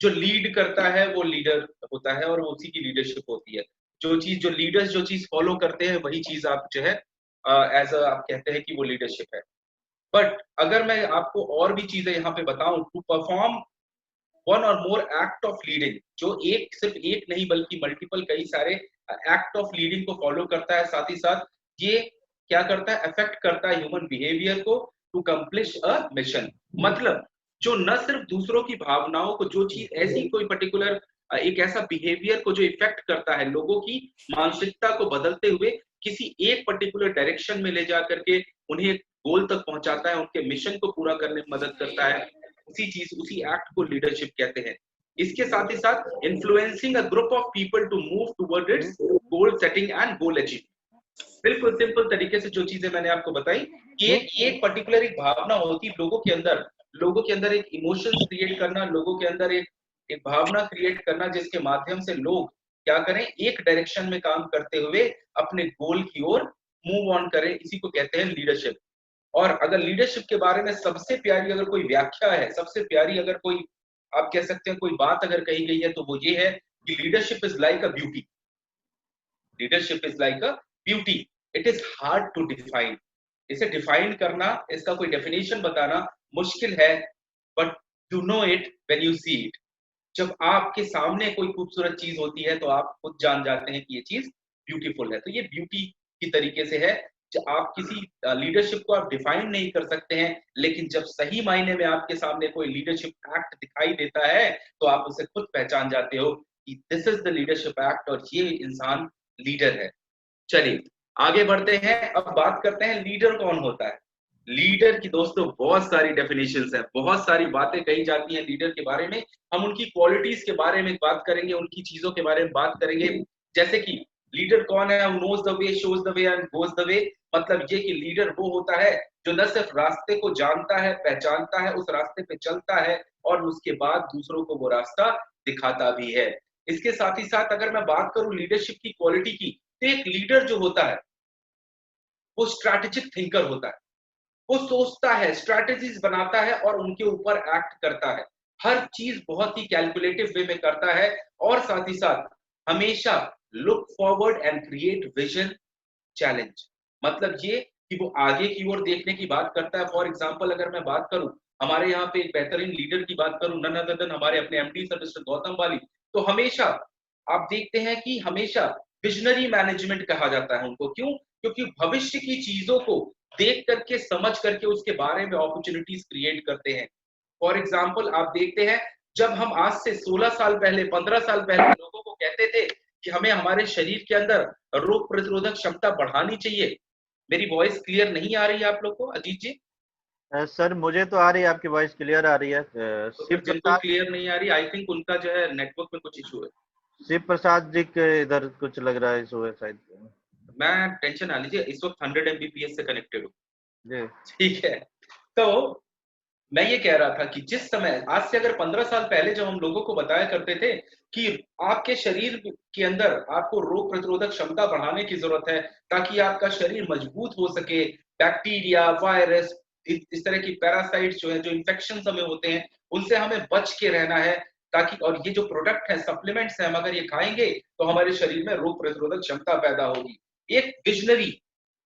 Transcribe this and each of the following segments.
जो लीड करता है वो लीडर होता है और वो उसी की लीडरशिप होती है। जो लीडर्स जो चीज फॉलो करते हैं वही चीज आप जो है एज अ आप कहते हैं कि वो लीडरशिप है। बट अगर मैं आपको और भी चीजें यहाँ पे बताऊं, टू परफॉर्म वन और मोर एक्ट ऑफ लीडिंग, जो एक सिर्फ एक नहीं बल्कि मल्टीपल कई सारे एक्ट ऑफ लीडिंग को फॉलो करता है, साथ ही साथ ये क्या करता है, अफेक्ट करता है ह्यूमन बिहेवियर को टू कंप्लीश अ मिशन। मतलब जो न सिर्फ दूसरों की भावनाओं को, जो चीज ऐसी कोई पर्टिकुलर एक ऐसा बिहेवियर को जो इफेक्ट करता है लोगों की मानसिकता को बदलते हुए किसी एक पर्टिकुलर डायरेक्शन में ले जा करके उन्हें गोल तक पहुंचाता है, उनके मिशन को पूरा करने में मदद करता है, उसी चीज उसी एक्ट को लीडरशिप कहते हैं। इसके साथ ही साथ influencing a group of people to move toward its goal setting and goal achieve. बिल्कुल सिंपल तरीके से जो चीजें मैंने आपको बताई कि एक पर्टिकुलर एक भावना होती है लोगों के अंदर एक इमोशंस क्रिएट करना, लोगों के अंदर एक भावना क्रिएट करना जिसके माध्यम से लोग क्या करें, एक डायरेक्शन में काम करते हुए अपने गोल की ओर मूव ऑन करें, इसी को कहते हैं लीडरशिप। और अगर लीडरशिप के बारे में सबसे प्यारी अगर कोई व्याख्या है, सबसे प्यारी अगर कोई आप कह सकते हैं कोई बात अगर कही गई है तो वो ये है कि leadership is like a beauty. Leadership is like a beauty, it is hard to define. इसे डिफाइन करना, इसका कोई डेफिनेशन बताना मुश्किल है, but you know it when you see it. जब आपके सामने कोई खूबसूरत चीज होती है तो आप खुद जान जाते हैं कि ये चीज ब्यूटीफुल है। तो ये ब्यूटी की तरीके से है। आप किसी लीडरशिप को आप डिफाइन नहीं कर सकते हैं, लेकिन जब सही मायने में आपके सामने कोई लीडरशिप एक्ट दिखाई देता है तो आप उसे खुद पहचान जाते हो कि this is the leadership act और ये इंसान लीडर है। चलिए आगे बढ़ते हैं, अब बात करते हैं लीडर कौन होता है। लीडर की दोस्तों बहुत सारी डेफिनेशंस है, बहुत सारी बातें कही जाती हैं लीडर के बारे में। हम उनकी क्वालिटीज के बारे में बात करेंगे, उनकी चीजों के बारे में बात करेंगे। जैसे कि लीडर कौन है, knows the way, shows the way and goes the way. मतलब ये कि लीडर वो होता है जो न सिर्फ रास्ते को जानता है, पहचानता है, उस रास्ते पे चलता है और उसके बाद दूसरों को वो रास्ता दिखाता भी है। इसके साथ ही साथ अगर मैं बात करूं लीडरशिप की क्वालिटी की, तो एक लीडर जो होता है वो स्ट्रैटेजिक थिंकर होता है। वो सोचता है, स्ट्रैटेजीज बनाता है और उनके ऊपर एक्ट करता है। हर चीज बहुत ही कैलकुलेटिव वे में करता है और साथ ही साथ हमेशा look forward and create vision challenge. मतलब ये कि वो आगे की ओर देखने की बात करता है। फॉर एग्जांपल अगर मैं बात करूं, हमारे यहाँ पे एक बेहतरीन लीडर की बात करूं, नन अदर देन हमारे अपने एमडी सर मिस्टर गौतम वाली, तो हमेशा आप देखते हैं कि हमेशा विजनरी मैनेजमेंट कहा जाता है उनको। क्यों? क्योंकि भविष्य की चीजों को देख करके, समझ करके उसके बारे में अपॉर्चुनिटीज क्रिएट करते हैं। फॉर एग्जाम्पल आप देखते हैं, जब हम आज से 16 साल पहले, 15 साल पहले लोगों को कहते थे कि हमें हमारे शरीर के अंदर रोग प्रतिरोधक क्षमता बढ़ानी चाहिए। मेरी वॉइस क्लियर नहीं आ रही है आप लोग को अजीत जी? सर मुझे तो आ रही है, आपकी वॉइस क्लियर आ रही है। तो शिव फिर जिनको प्रसाद, क्लियर नहीं आ रही, आई थिंक उनका जो है नेटवर्क में कुछ इशू है। शिव प्रसाद जी के इधर कुछ लग रहा है इशू है शायद। मैं टेंशन ना लीजिए, इस वक्त 100 Mbps से कनेक्टेड हूँ। जी। ठीक है। तो मैं ये कह रहा था कि जिस समय आज से अगर 15 साल पहले जब हम लोगों को बताया करते थे कि आपके शरीर के अंदर आपको रोग प्रतिरोधक क्षमता बढ़ाने की जरूरत है ताकि आपका शरीर मजबूत हो सके, बैक्टीरिया, वायरस, इस तरह की पैरासाइट्स जो है, जो इन्फेक्शन हमें होते हैं, उनसे हमें बच के रहना है, ताकि और ये जो प्रोडक्ट है, सप्लीमेंट्स हैं, हम अगर ये खाएंगे तो हमारे शरीर में रोग प्रतिरोधक क्षमता पैदा होगी। एक विजनरी।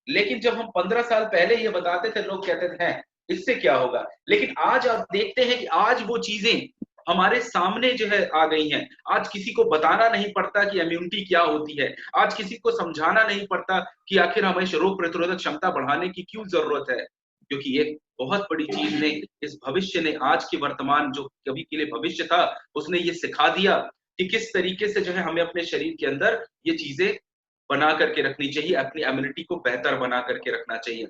लेकिन जब हम 15 साल पहले ये बताते थे, लोग कहते थे हैं इससे क्या होगा। लेकिन आज आप देखते हैं कि आज वो चीजें हमारे सामने जो है आ गई हैं। आज किसी को बताना नहीं पड़ता कि इम्यूनिटी क्या होती है। आज किसी को समझाना नहीं पड़ता कि आखिर हमें रोग प्रतिरोधक क्षमता बढ़ाने की क्यों जरूरत है। क्योंकि एक बहुत बड़ी चीज ने, इस भविष्य ने, आज के वर्तमान जो कभी के लिए भविष्य था, उसने ये सिखा दिया कि किस तरीके से जो है हमें अपने शरीर के अंदर ये चीजें बना करके रखनी चाहिए, अपनी इम्यूनिटी को बेहतर बना करके रखना चाहिए।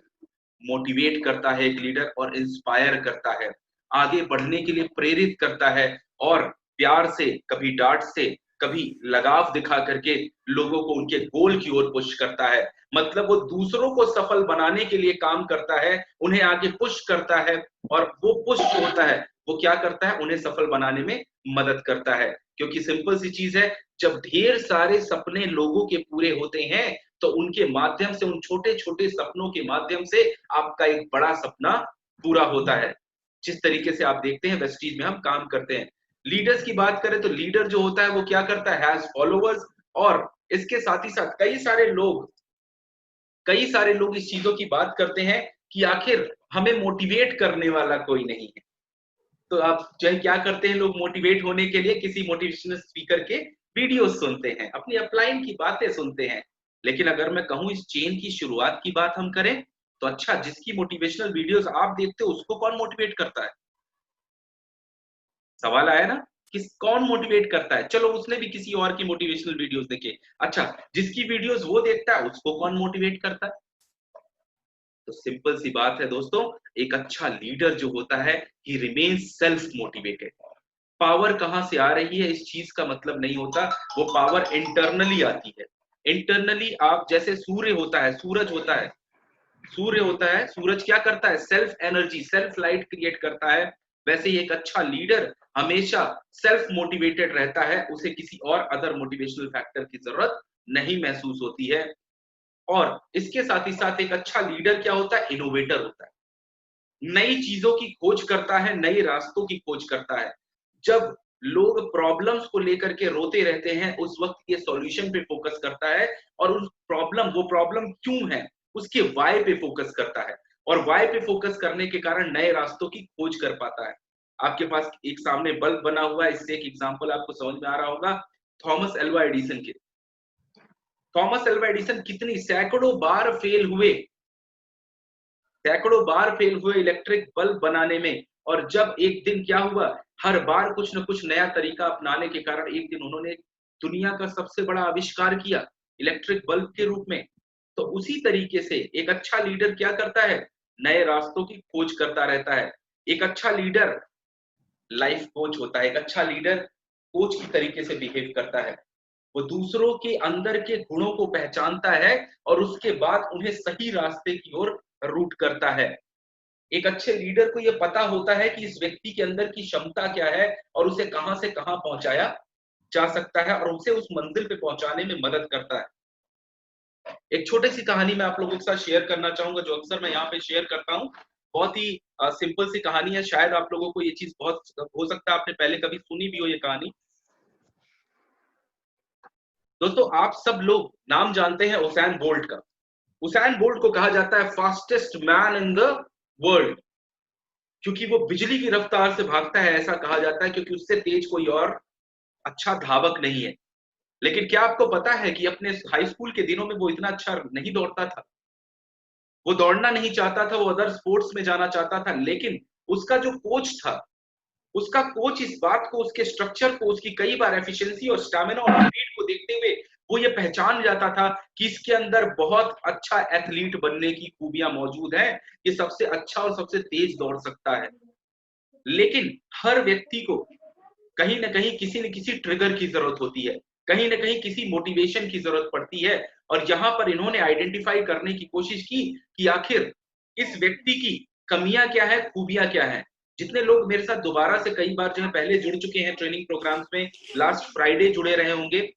मोटिवेट करता है एक लीडर और इंस्पायर करता है, आगे बढ़ने के लिए प्रेरित करता है और प्यार से, कभी डांट से, कभी लगाव दिखा करके लोगों को उनके गोल की ओर पुश करता है। मतलब वो दूसरों को सफल बनाने के लिए काम करता है, उन्हें आगे पुश करता है और वो पुश जो होता है वो क्या करता है, उन्हें सफल बनाने में मदद करता है। क्योंकि सिंपल सी चीज है, जब ढेर सारे सपने लोगों के पूरे होते हैं तो उनके माध्यम से, उन छोटे छोटे सपनों के माध्यम से आपका एक बड़ा सपना पूरा होता है। जिस तरीके से आप देखते हैं वेस्टीज में हम काम करते हैं, लीडर्स की बात करें तो लीडर जो होता है वो क्या करता है, हैज फॉलोवर्स, और इसके साथ ही साथ कई सारे लोग इस चीजों की बात करते हैं कि आखिर हमें मोटिवेट करने वाला कोई नहीं है। तो आप चाहे क्या करते हैं, लोग मोटिवेट होने के लिए किसी मोटिवेशनल स्पीकर के वीडियोस सुनते हैं, अपनी अपलाइन की बातें सुनते हैं। लेकिन अगर मैं कहूं इस चेन की शुरुआत की बात हम करें, तो अच्छा, जिसकी मोटिवेशनल वीडियोस आप देखते हो उसको कौन मोटिवेट करता है? सवाल आया ना, किस कौन मोटिवेट करता है? चलो उसने भी किसी और की मोटिवेशनल वीडियोस देखे, अच्छा जिसकी वीडियोस वो देखता है उसको कौन मोटिवेट करता है? तो सिंपल सी बात है दोस्तों, एक अच्छा लीडर जो होता है ही रिमेन्स सेल्फ मोटिवेटेड। पावर कहां से आ रही है इस चीज का मतलब नहीं होता, वो पावर इंटरनली आती है। इंटरनली आप जैसे सूर्य होता है, सूरज क्या करता है, self energy, self light create करता है। वैसे ही एक अच्छा लीडर हमेशा सेल्फ मोटिवेटेड रहता है, उसे किसी और अदर मोटिवेशनल फैक्टर की जरूरत नहीं महसूस होती है। और इसके साथ ही साथ एक अच्छा लीडर क्या होता है, इनोवेटर होता है, नई चीजों की खोज करता है, नए रास्तों की खोज करता है। जब लोग प्रॉब्लम्स को लेकर के रोते रहते हैं, उस वक्त ये सॉल्यूशन पे फोकस करता है, और वो प्रॉब्लम क्यों है उसके वाई पे फोकस करता है, और वाई पे फोकस करने के कारण नए रास्तों की खोज कर पाता है। आपके पास एक सामने बल्ब बना हुआ है, इससे एक एग्जांपल आपको समझ में आ रहा होगा, थॉमस एल्वा एडिसन के। थॉमस एल्वा एडिसन कितनी सैकड़ों बार फेल हुए इलेक्ट्रिक बल्ब बनाने में, और जब एक दिन क्या हुआ, हर बार कुछ न कुछ नया तरीका अपनाने के कारण एक दिन उन्होंने दुनिया का सबसे बड़ा आविष्कार किया इलेक्ट्रिक बल्ब के रूप में। तो उसी तरीके से एक अच्छा लीडर क्या करता है, नए रास्तों की खोज करता रहता है। एक अच्छा लीडर लाइफ कोच होता है, एक अच्छा लीडर कोच की तरीके से बिहेव करता है। वो दूसरों के अंदर के गुणों को पहचानता है और उसके बाद उन्हें सही रास्ते की ओर रूट करता है। एक अच्छे लीडर को यह पता होता है कि इस व्यक्ति के अंदर की क्षमता क्या है और उसे कहां से कहां पहुंचाया जा सकता है, और उसे उस मंजिल पे पहुंचाने में मदद करता है। एक छोटी सी कहानी मैं आप लोगों के साथ शेयर करना चाहूंगा, जो अक्सर मैं यहाँ पे शेयर करता हूँ। बहुत ही सिंपल सी कहानी है, शायद आप लोगों को ये चीज बहुत हो सकता है आपने पहले कभी सुनी भी हो ये कहानी। दोस्तों आप सब लोग नाम जानते हैं उसैन बोल्ट का। उसैन बोल्ट को कहा जाता है fastest man in the world, क्योंकि वो बिजली की रफ्तार से भागता है, ऐसा कहा जाता है, क्योंकि उससे तेज कोई और अच्छा धावक नहीं है। लेकिन क्या आपको पता है कि अपने हाई स्कूल के दिनों में वो इतना अच्छा नहीं दौड़ता था, वो दौड़ना नहीं चाहता था, वो अदर स्पोर्ट्स में जाना चाहता था। लेकिन उसका जो कोच था, उसका कोच इस बात को, उसके स्ट्रक्चर को, उसकी कई बार एफिशिएंसी और स्टैमिना और स्पीड को देखते हुए वो ये पहचान जाता था कि इसके अंदर बहुत अच्छा एथलीट बनने की खूबियां मौजूद हैं, ये सबसे अच्छा और सबसे तेज दौड़ सकता है। लेकिन हर व्यक्ति को कहीं ना कहीं किसी न किसी ट्रिगर की जरूरत होती है, कहीं ना कहीं किसी मोटिवेशन की जरूरत पड़ती है। और यहां पर इन्होंने आइडेंटिफाई करने की कोशिश की कि आखिर इस व्यक्ति की कमियां क्या है, खूबियां क्या है। जितने लोग मेरे साथ दोबारा से कई बार जो है पहले जुड़ चुके हैं ट्रेनिंग प्रोग्राम्स में, लास्ट फ्राइडे जुड़े रहे होंगे,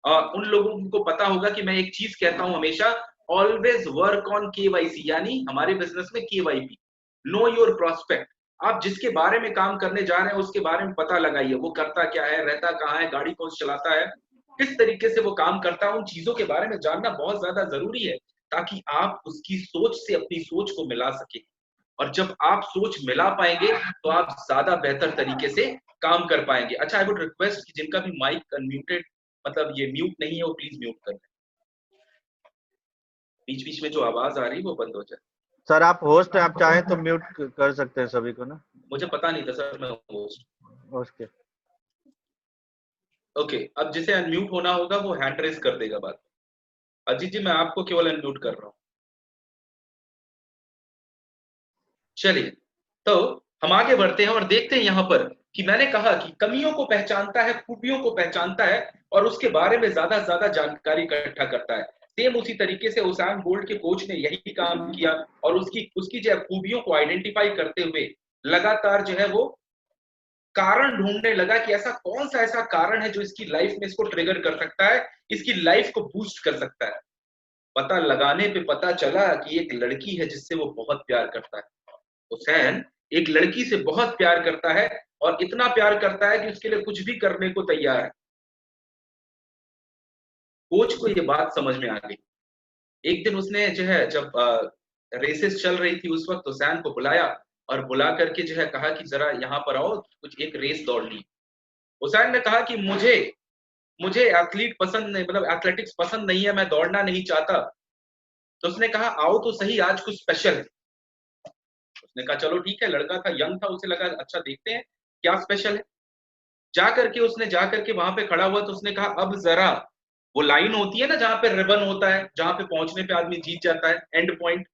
उन लोगों को पता होगा कि मैं एक चीज कहता हूं हमेशा, ऑलवेज वर्क ऑन केवाईसी, यानी हमारे बिजनेस में केवाईपी, नो योर प्रोस्पेक्ट। आप जिसके बारे में काम करने जा रहे हैं उसके बारे में पता लगाइए, वो करता क्या है, रहता कहाँ है, गाड़ी कौन चलाता है, किस तरीके से वो काम करता है। उन चीजों के बारे में जानना बहुत ज्यादा जरूरी है, ताकि आप उसकी सोच से अपनी सोच को मिला सके। और जब आप सोच मिला पाएंगे तो आप ज्यादा बेहतर तरीके से काम कर पाएंगे। अच्छा, आई वुड रिक्वेस्ट कि जिनका भी माइक अनम्यूटेड, मतलब ये म्यूट नहीं है, वो प्लीज म्यूट कर लें। बीच बीच में जो आवाज आ रही है वो बंद हो जाए। सर आप होस्ट हैं, आप चाहें तो म्यूट कर सकते हैं सभी को ना। मुझे पता नहीं था सर, मैं होस्ट। ओके ओके, अब जिसे अनम्यूट होना होगा वो हैंड रेज कर देगा बात। अजीत जी मैं आपको केवल अनम्यूट कर रहा हूँ। चलिए, तो हम आगे बढ़ते हैं और देखते हैं यहाँ पर कि मैंने कहा कि कमियों को पहचानता है, खूबियों को पहचानता है, और उसके बारे में ज्यादा से ज्यादा जानकारी इकट्ठा करता है। सेम उसी तरीके से उसाइन बोल्ट के कोच ने यही काम किया, और उसकी उसकी जो खूबियों को आइडेंटिफाई करते हुए लगातार जो है वो कारण ढूंढने लगा कि ऐसा कारण है जो इसकी लाइफ में इसको ट्रिगर कर सकता है, इसकी लाइफ को बूस्ट कर सकता है। पता लगाने पे पता चला कि एक लड़की है जिससे वो बहुत प्यार करता है। हुसैन एक लड़की से बहुत प्यार करता है और इतना प्यार करता है कि उसके लिए कुछ भी करने को तैयार है। कोच को ये बात समझ में आ गई। एक दिन उसने जो है जब रेसेस चल रही थी उस वक्त हुसैन को बुलाया और बुला करके जो है कहा कि जरा यहाँ पर आओ, कुछ एक रेस दौड़नी है। हुसैन ने कहा कि मुझे मुझे एथलीट पसंद नहीं, मतलब एथलेटिक्स पसंद नहीं है, मैं दौड़ना नहीं चाहता। तो उसने कहा आओ तो सही, आज कुछ स्पेशल है। उसने कहा चलो ठीक है, लड़का था, यंग था, उसे लगा अच्छा देखते हैं क्या स्पेशल है। उसने जा करके वहां पे खड़ा हुआ तो उसने कहा अब जरा, वो लाइन होती है ना जहां पे रिबन होता है, जहां पे पहुंचने पे आदमी जीत जाता है, एंड पॉइंट,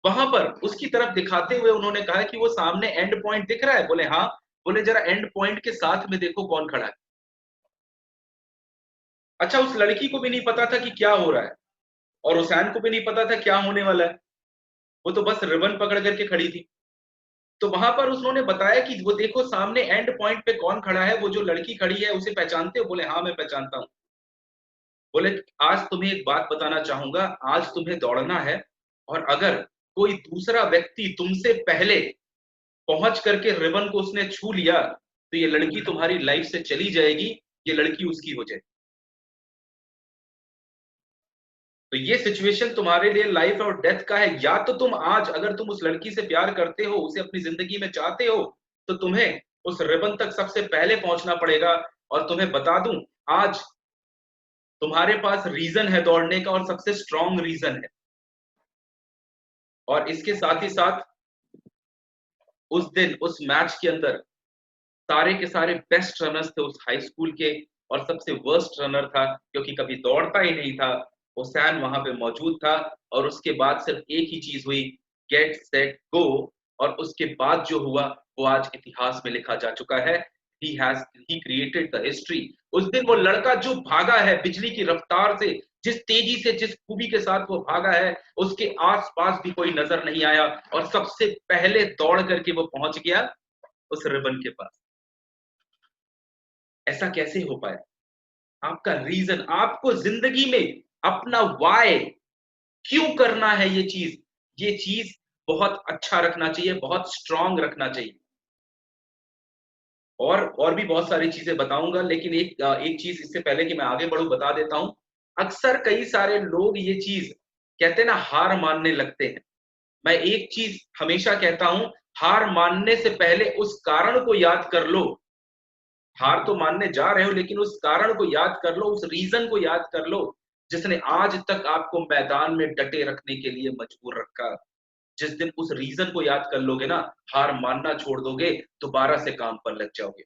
वहां पर उसकी तरफ दिखाते हुए उन्होंने कहा कि वो सामने एंड पॉइंट दिख रहा है? बोले हाँ। बोले जरा एंड पॉइंट के साथ में देखो कौन खड़ा है। अच्छा, उस लड़की को भी नहीं पता था कि क्या हो रहा है और हुसैन को भी नहीं पता था क्या होने वाला है, वो तो बस रिबन पकड़ करके खड़ी थी। तो वहां पर उन्होंने बताया कि वो देखो सामने एंड पॉइंट पे कौन खड़ा है, वो जो लड़की खड़ी है उसे पहचानते हो? बोले हाँ मैं पहचानता हूं। बोले आज तुम्हें एक बात बताना चाहूंगा, आज तुम्हें दौड़ना है और अगर कोई दूसरा व्यक्ति तुमसे पहले पहुंच करके रिबन को उसने छू लिया तो ये लड़की तुम्हारी लाइफ से चली जाएगी, ये लड़की उसकी हो जाएगी। तो ये सिचुएशन तुम्हारे लिए लाइफ और डेथ का है। या तो तुम आज, अगर तुम उस लड़की से प्यार करते हो, उसे अपनी जिंदगी में चाहते हो, तो तुम्हें उस रिबन तक सबसे पहले पहुंचना पड़ेगा। और तुम्हें बता दूं, आज तुम्हारे पास रीजन है दौड़ने का और सबसे स्ट्रॉन्ग रीजन है। और इसके साथ ही साथ उस दिन उस मैच के अंदर सारे के सारे बेस्ट रनर्स थे उस हाई स्कूल के, और सबसे वर्स्ट रनर था क्योंकि कभी दौड़ता ही नहीं था, हुसैन वहां पे मौजूद था। और उसके बाद सिर्फ एक ही चीज हुई, गेट सेट गो। और उसके बाद जो हुआ वो आज इतिहास में लिखा जा चुका है। He created the history. उस दिन वो लड़का जो भागा है बिजली की रफ्तार से, जिस तेजी से, जिस खूबी के साथ वो भागा है, उसके आसपास भी कोई नजर नहीं आया और सबसे पहले दौड़ करके वो पहुंच गया उस रिबन के पास। ऐसा कैसे हो पाया? आपका रीजन, आपको जिंदगी में अपना वाई, क्यों करना है ये चीज बहुत अच्छा रखना चाहिए, बहुत स्ट्रांग रखना चाहिए। और भी बहुत सारी चीजें बताऊंगा, लेकिन एक चीज इससे पहले कि मैं आगे बढ़ूं बता देता हूं। अक्सर कई सारे लोग ये चीज कहते हैं ना, हार मानने लगते हैं। मैं एक चीज हमेशा कहता हूं, हार मानने से पहले उस कारण को याद कर लो। हार तो मानने जा रहे हो लेकिन उस कारण को याद कर लो, उस रीजन को याद कर लो जिसने आज तक आपको मैदान में डटे रखने के लिए मजबूर रखा। जिस दिन उस रीजन को याद कर लोगे ना, हार मानना छोड़ दोगे, दोबारा से काम पर लग जाओगे।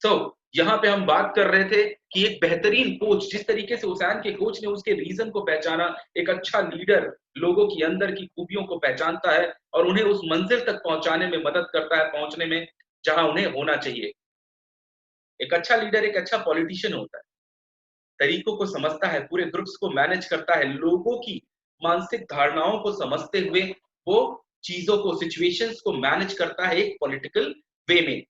तो यहाँ पे हम बात कर रहे थे कि एक बेहतरीन कोच, जिस तरीके से हुसैन के कोच ने उसके रीजन को पहचाना, एक अच्छा लीडर लोगों की अंदर की खूबियों को पहचानता है और उन्हें उस मंजिल तक पहुंचाने में मदद करता है, पहुंचने में जहां उन्हें होना चाहिए। एक अच्छा लीडर एक अच्छा पॉलिटिशियन होता है, तरीकों को समझता है, पूरे ग्रुप्स को मैनेज करता है, लोगों की मानसिक धारणाओं को समझते हुए वो चीजों को, सिचुएशंस को मैनेज करता है एक पॉलिटिकल वे में।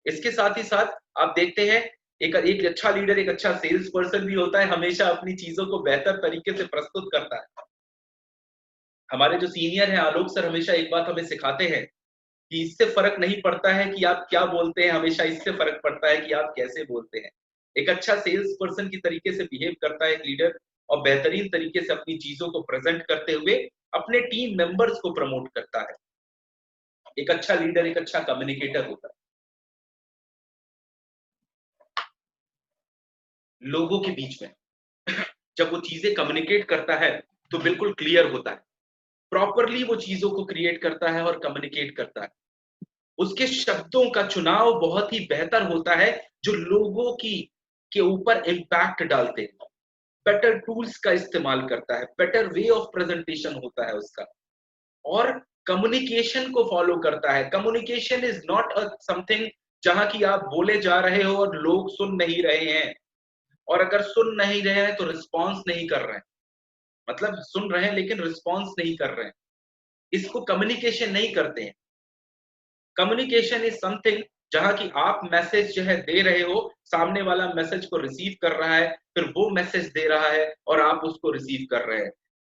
इसके साथ ही साथ आप देखते हैं एक अच्छा लीडर एक अच्छा सेल्स पर्सन भी होता है, हमेशा अपनी चीजों को बेहतर तरीके से प्रस्तुत करता है। हमारे जो सीनियर हैं आलोक सर, हमेशा एक बात हमें सिखाते हैं कि इससे फर्क नहीं पड़ता है कि आप क्या बोलते हैं, हमेशा इससे फर्क पड़ता है कि आप कैसे बोलते हैं। एक अच्छा सेल्स पर्सन की तरीके से बिहेव करता है एक लीडर, और बेहतरीन तरीके से अपनी चीजों को प्रेजेंट करते हुए अपने टीम मेंबर्स को प्रमोट करता है। एक अच्छा लीडर एक अच्छा कम्युनिकेटर होता है, लोगों के बीच में जब वो चीजें कम्युनिकेट करता है तो बिल्कुल क्लियर होता है, प्रॉपरली वो चीजों को क्रिएट करता है और कम्युनिकेट करता है। उसके शब्दों का चुनाव बहुत ही बेहतर होता है जो लोगों की के ऊपर इम्पैक्ट डालते हैं। बेटर टूल्स का इस्तेमाल करता है, बेटर वे ऑफ प्रेजेंटेशन होता है उसका, और कम्युनिकेशन को फॉलो करता है। Communication is not a something जहां की आप बोले जा रहे हो और लोग सुन नहीं रहे हैं, और अगर सुन नहीं रहे हैं तो रिस्पॉन्स नहीं कर रहे हैं, मतलब सुन रहे हैं लेकिन रिस्पॉन्स नहीं कर रहे हैं, इसको कम्युनिकेशन नहीं करते हैं। कम्युनिकेशन इज समथिंग जहां की आप मैसेज जो है दे रहे हो, सामने वाला मैसेज को रिसीव कर रहा है, फिर वो मैसेज दे रहा है और आप उसको रिसीव कर रहे हैं।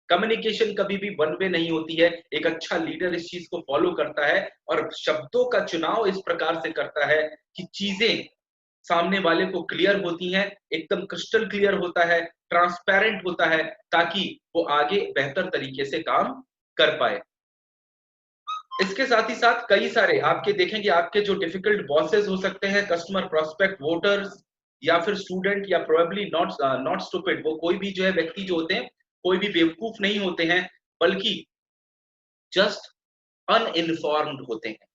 कम्युनिकेशन कभी भी वन वे नहीं होती है। एक अच्छा लीडर इस चीज को फॉलो करता है और शब्दों का चुनाव इस प्रकार से करता है कि चीजें सामने वाले को क्लियर होती हैं, एकदम क्रिस्टल क्लियर होता है, ट्रांसपेरेंट होता है, ताकि वो आगे बेहतर तरीके से काम कर पाए। इसके साथ ही साथ कई सारे आपके देखेंगे, आपके जो डिफिकल्ट बॉसेस हो सकते हैं, कस्टमर, प्रोस्पेक्ट, वोटर्स या फिर स्टूडेंट, या प्रोबेबली नॉट स्टूपिड, वो कोई भी जो है व्यक्ति जो होते हैं, कोई भी बेवकूफ नहीं होते हैं, बल्कि जस्ट अनइन्फॉर्म्ड होते हैं।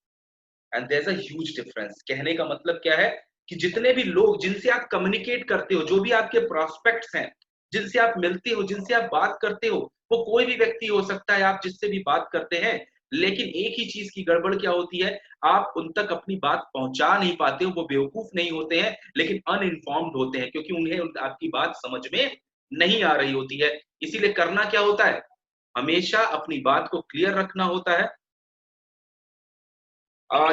And there is a huge difference. कहने का मतलब क्या है कि जितने भी लोग जिनसे आप कम्युनिकेट करते हो, जो भी आपके प्रोस्पेक्ट्स हैं, जिनसे आप मिलते हो, जिनसे आप बात करते हो, वो कोई भी व्यक्ति हो सकता है, आप जिससे भी बात करते हैं, लेकिन एक ही चीज की गड़बड़ क्या होती है, आप उन तक अपनी बात पहुंचा नहीं पाते हो। वो बेवकूफ नहीं होते हैं, लेकिन अनइन्फॉर्म्ड होते हैं, क्योंकि उन्हें आपकी बात समझ में नहीं आ रही होती है। इसीलिए करना क्या होता है, हमेशा अपनी बात को क्लियर रखना होता है।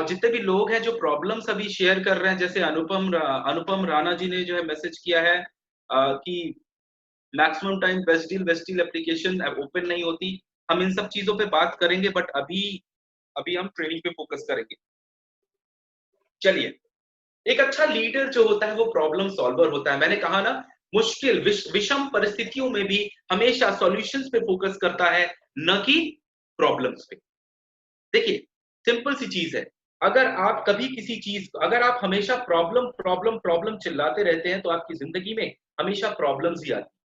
जितने भी लोग हैं जो प्रॉब्लम्स अभी शेयर कर रहे हैं, जैसे अनुपम राणा जी ने जो है मैसेज किया है कि maximum time best deal application open नहीं होती। हम इन सब चीजों पे बात करेंगे, बट अभी अभी हम ट्रेनिंग पे फोकस करेंगे। चलिए, एक अच्छा लीडर जो होता है वो प्रॉब्लम सॉल्वर होता है। मैंने कहा ना, मुश्किल विषम परिस्थितियों में भी हमेशा सॉल्यूशंस पे फोकस करता है, न कि प्रॉब्लम्स पे। देखिए, सिंपल सी चीज है, अगर आप कभी किसी चीज, अगर आप हमेशा प्रॉब्लम प्रॉब्लम प्रॉब्लम चिल्लाते रहते हैं, तो आपकी जिंदगी में हमेशा प्रॉब्लम्स ही आती।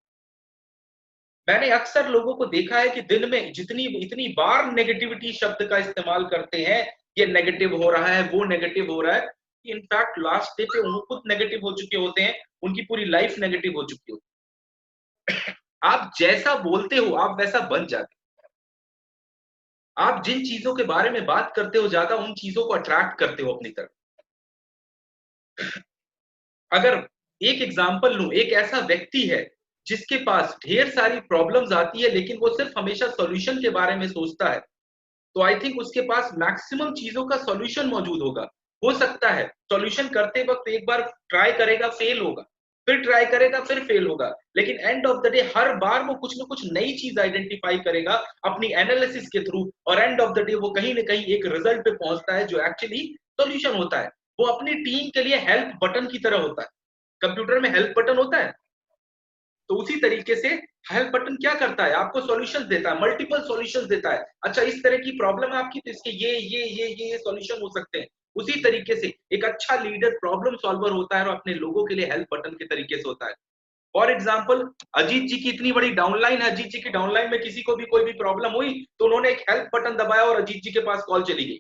मैंने अक्सर लोगों को देखा है कि दिन में जितनी इतनी बार नेगेटिविटी शब्द का इस्तेमाल करते हैं, ये नेगेटिव हो रहा है, वो नेगेटिव हो रहा है, कि इनफैक्ट लास्ट डे पे वो खुद नेगेटिव हो चुके होते हैं, उनकी पूरी लाइफ नेगेटिव हो चुकी होती है। आप जैसा बोलते हो आप वैसा बन जाते हो। आप जिन चीजों के बारे में बात करते हो, ज्यादा उन चीजों को अट्रैक्ट करते हो अपनी तरफ। अगर एक एग्जांपल लूं, एक ऐसा व्यक्ति है जिसके पास ढेर सारी प्रॉब्लम्स आती है, लेकिन वो सिर्फ हमेशा सॉल्यूशन के बारे में सोचता है, तो आई थिंक उसके पास मैक्सिमम चीजों का सॉल्यूशन मौजूद होगा। हो सकता है सॉल्यूशन करते वक्त एक बार ट्राई करेगा, फेल होगा, फिर ट्राई करेगा, फिर फेल होगा, लेकिन एंड ऑफ द डे हर बार वो कुछ ना कुछ नई चीज आइडेंटिफाई करेगा अपनी एनालिसिस के थ्रू, और एंड ऑफ द डे वो कहीं ना कहीं एक रिजल्ट पे पहुंचता है जो एक्चुअली सॉल्यूशन होता है। वो अपनी टीम के लिए हेल्प बटन की तरह होता है। कंप्यूटर में हेल्प बटन होता है, तो उसी तरीके से हेल्प बटन क्या करता है, आपको सॉल्यूशंस देता है, मल्टीपल सॉल्यूशंस देता है। अच्छा, इस तरह की प्रॉब्लम है आपकी, तो इसके ये सॉल्यूशन हो सकते हैं। उसी तरीके से एक अच्छा लीडर प्रॉब्लम सॉल्वर होता है और अपने लोगों के लिए हेल्प बटन के तरीके से होता है। फॉर एग्जाम्पल, अजीत जी की इतनी बड़ी डाउनलाइन है, अजीत जी की डाउनलाइन में किसी को भी कोई भी प्रॉब्लम हुई, तो उन्होंने एक हेल्प बटन दबाया और अजीत जी के पास कॉल चली गई।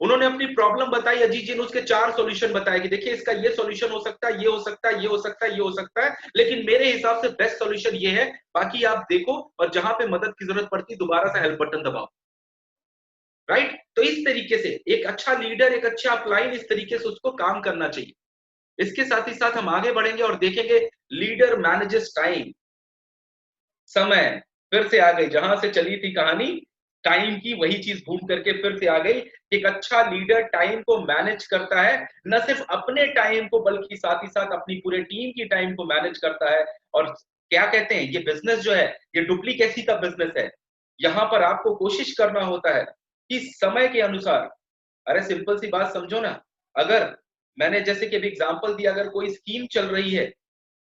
उन्होंने अपनी प्रॉब्लम बताई, अजीत जी ने उसके 4 सॉल्यूशन बताए कि देखिए इसका ये सॉल्यूशन हो सकता है, ये हो सकता है, ये हो सकता है, ये हो सकता है, लेकिन मेरे हिसाब से बेस्ट सॉल्यूशन ये है, बाकी आप देखो, और जहां पे मदद की जरूरत पड़ती दोबारा से हेल्प बटन दबाओ। राइट? तो इस तरीके से एक अच्छा लीडर, एक अच्छा अपलाइन, इस तरीके से उसको काम करना चाहिए। इसके साथ ही साथ हम आगे बढ़ेंगे और देखेंगे लीडर मैनेजेस टाइम। समय फिर से आ गई, जहां से चली थी कहानी टाइम की, वही चीज घूम करके फिर से आ गई। एक अच्छा लीडर टाइम को मैनेज करता है, न सिर्फ अपने टाइम को बल्कि साथ ही साथ अपनी पूरे टीम की टाइम को मैनेज करता है। और क्या कहते हैं, ये बिजनेस जो है, ये डुप्लीकेसी का बिजनेस है। यहां पर आपको कोशिश करना होता है कि समय के अनुसार, अरे सिंपल सी बात समझो ना, अगर मैंने जैसे कि अभी एग्जांपल दिया, अगर कोई स्कीम चल रही है,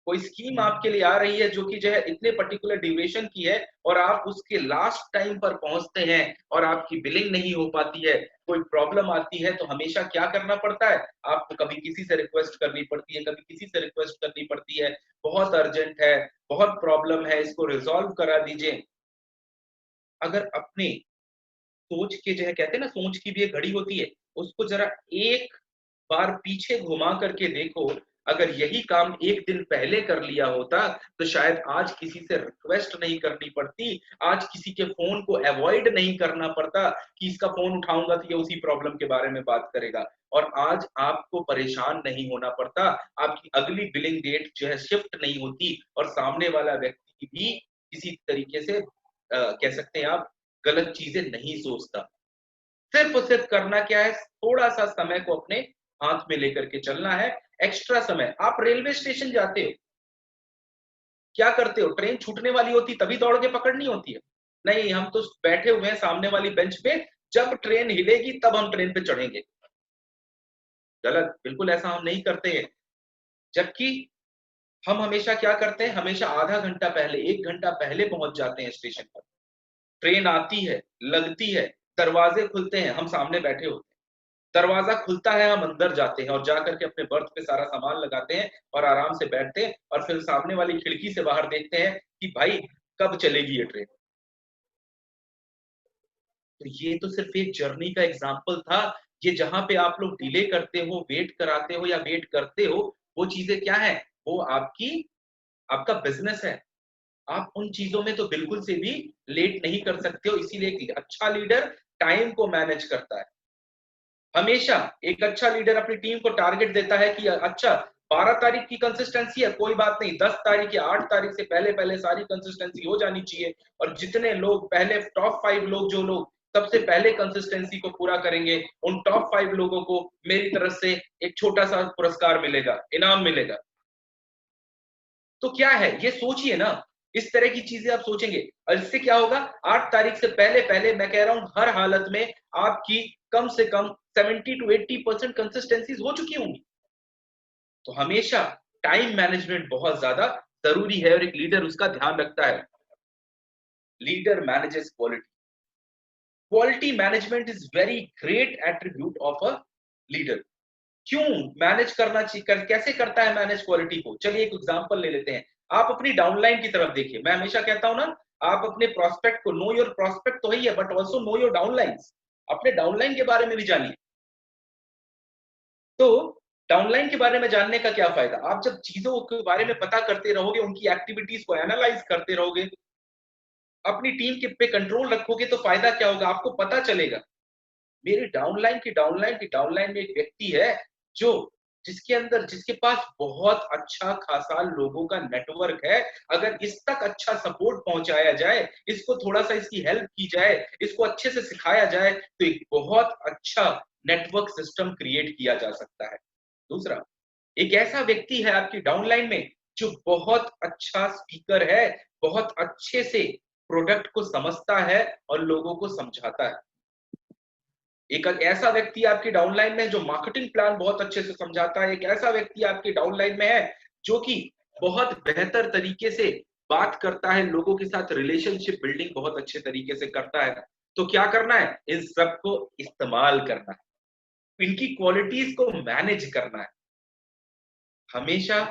कोई स्कीम आपके लिए आ रही है जो कि जो है इतने पर्टिकुलर ड्यूरेशन की है, और आप उसके लास्ट टाइम पर पहुंचते हैं और आपकी बिलिंग नहीं हो पाती है, कोई प्रॉब्लम आती है, तो हमेशा क्या करना पड़ता है, आपको कभी किसी से रिक्वेस्ट करनी पड़ती है, कभी किसी से रिक्वेस्ट करनी पड़ती है, बहुत अर्जेंट है, बहुत प्रॉब्लम है, इसको रिजॉल्व करा दीजिए। अगर अपने सोच के जो है, कहते हैं ना सोच की भी एक घड़ी होती है, उसको जरा एक बार पीछे घुमा करके देखो, अगर यही काम एक दिन पहले कर लिया होता, तो शायद आज किसी से रिक्वेस्ट नहीं करनी पड़ती, आज किसी के फोन को अवॉइड नहीं करना पड़ता कि इसका फोन उठाऊंगा तो ये उसी प्रॉब्लम के बारे में बात करेगा, और आज आपको परेशान नहीं होना पड़ता, आपकी अगली बिलिंग डेट जो है शिफ्ट नहीं होती, और सामने वाला व्यक्ति भी किसी तरीके से कह सकते हैं आप, गलत चीजें नहीं सोचता। सिर्फ और सिर्फ करना क्या है, थोड़ा सा समय को अपने हाथ में लेकर के चलना है। एक्स्ट्रा समय, आप रेलवे स्टेशन जाते हो, क्या करते हो? ट्रेन छूटने वाली होती तभी दौड़ के पकड़नी होती है? नहीं, हम तो बैठे हुए हैं सामने वाली बेंच पे, जब ट्रेन हिलेगी तब हम ट्रेन पे चढ़ेंगे। गलत, बिल्कुल ऐसा हम नहीं करते हैं। जबकि हम हमेशा क्या करते हैं? हमेशा आधा घंटा पहले, 1 घंटा पहले पहुंच जाते हैं स्टेशन पर। ट्रेन आती है, लगती है, दरवाजे खुलते हैं, हम सामने बैठे होते हैं। दरवाजा खुलता है, हम अंदर जाते हैं और जाकर के अपने बर्थ पे सारा सामान लगाते हैं और आराम से बैठते हैं और फिर सामने वाली खिड़की से बाहर देखते हैं कि भाई कब चलेगी ये ट्रेन। तो ये तो सिर्फ एक जर्नी का एग्जाम्पल था। ये जहां पे आप लोग डिले करते हो, वेट कराते हो या वेट करते हो, वो चीजें क्या है? वो आपका बिजनेस है। आप उन चीजों में तो बिल्कुल से भी लेट नहीं कर सकते हो। इसीलिए एक अच्छा लीडर टाइम को मैनेज करता है। हमेशा एक अच्छा लीडर अपनी टीम को टारगेट देता है कि अच्छा 12 तारीख की कंसिस्टेंसी है, कोई बात नहीं, 10 तारीख या 8 तारीख से पहले पहले सारी कंसिस्टेंसी हो जानी चाहिए। और जितने लोग पहले टॉप 5 लोग, जो लोग सबसे पहले कंसिस्टेंसी को पूरा करेंगे, उन टॉप 5 लोगों को मेरी तरफ से एक छोटा सा पुरस्कार मिलेगा, इनाम मिलेगा। तो क्या है, ये सोचिए ना, इस तरह की चीजें आप सोचेंगे और इससे क्या होगा? 8 तारीख से पहले पहले मैं कह रहा हूं हर हालत में आपकी कम से कम 70 to 80% कंसिस्टेंसीज हो चुकी होंगी। तो हमेशा टाइम मैनेजमेंट बहुत ज्यादा जरूरी है और एक लीडर उसका ध्यान रखता है। Leader manages quality. Quality management is very great attribute of a leader. क्यों मैनेज करना चाहिए, कैसे करता है मैनेज क्वालिटी को? चलिए एक एग्जांपल ले लेते हैं। आप अपनी डाउनलाइन की तरफ देखिए। मैं हमेशा कहता हूं ना, आप अपने प्रोस्पेक्ट को, नो योर प्रोस्पेक्ट तो ही है, but also know your downlines. अपने डाउनलाइन के बारे में भी जानिए। तो डाउनलाइन के बारे में जानने का क्या फायदा? आप जब चीजों के बारे में पता करते रहोगे, उनकी एक्टिविटीज को एनालाइज करते रहोगे, अपनी टीम के पे कंट्रोल रखोगे, तो फायदा क्या होगा? आपको पता चलेगा मेरी डाउनलाइन में एक व्यक्ति है जो जिसके पास बहुत अच्छा खासा लोगों का नेटवर्क है। अगर इस तक अच्छा सपोर्ट पहुंचाया जाए, इसको थोड़ा सा इसकी हेल्प की जाए, इसको अच्छे से सिखाया जाए, तो एक बहुत अच्छा नेटवर्क सिस्टम क्रिएट किया जा सकता है। दूसरा, एक ऐसा व्यक्ति है आपकी डाउनलाइन में जो बहुत अच्छा स्पीकर है, बहुत अच्छे से प्रोडक्ट को समझता है और लोगों को समझाता है। एक ऐसा व्यक्ति आपकी डाउनलाइन में है जो मार्केटिंग प्लान बहुत अच्छे से समझाता है। एक ऐसा व्यक्ति आपकी डाउनलाइन में है जो कि बहुत बेहतर तरीके से बात करता है, लोगों के साथ रिलेशनशिप बिल्डिंग बहुत अच्छे तरीके से करता है। तो क्या करना है? इन सबको इस्तेमाल करना है, इनकी क्वालिटीज को मैनेज करना है। हमेशा,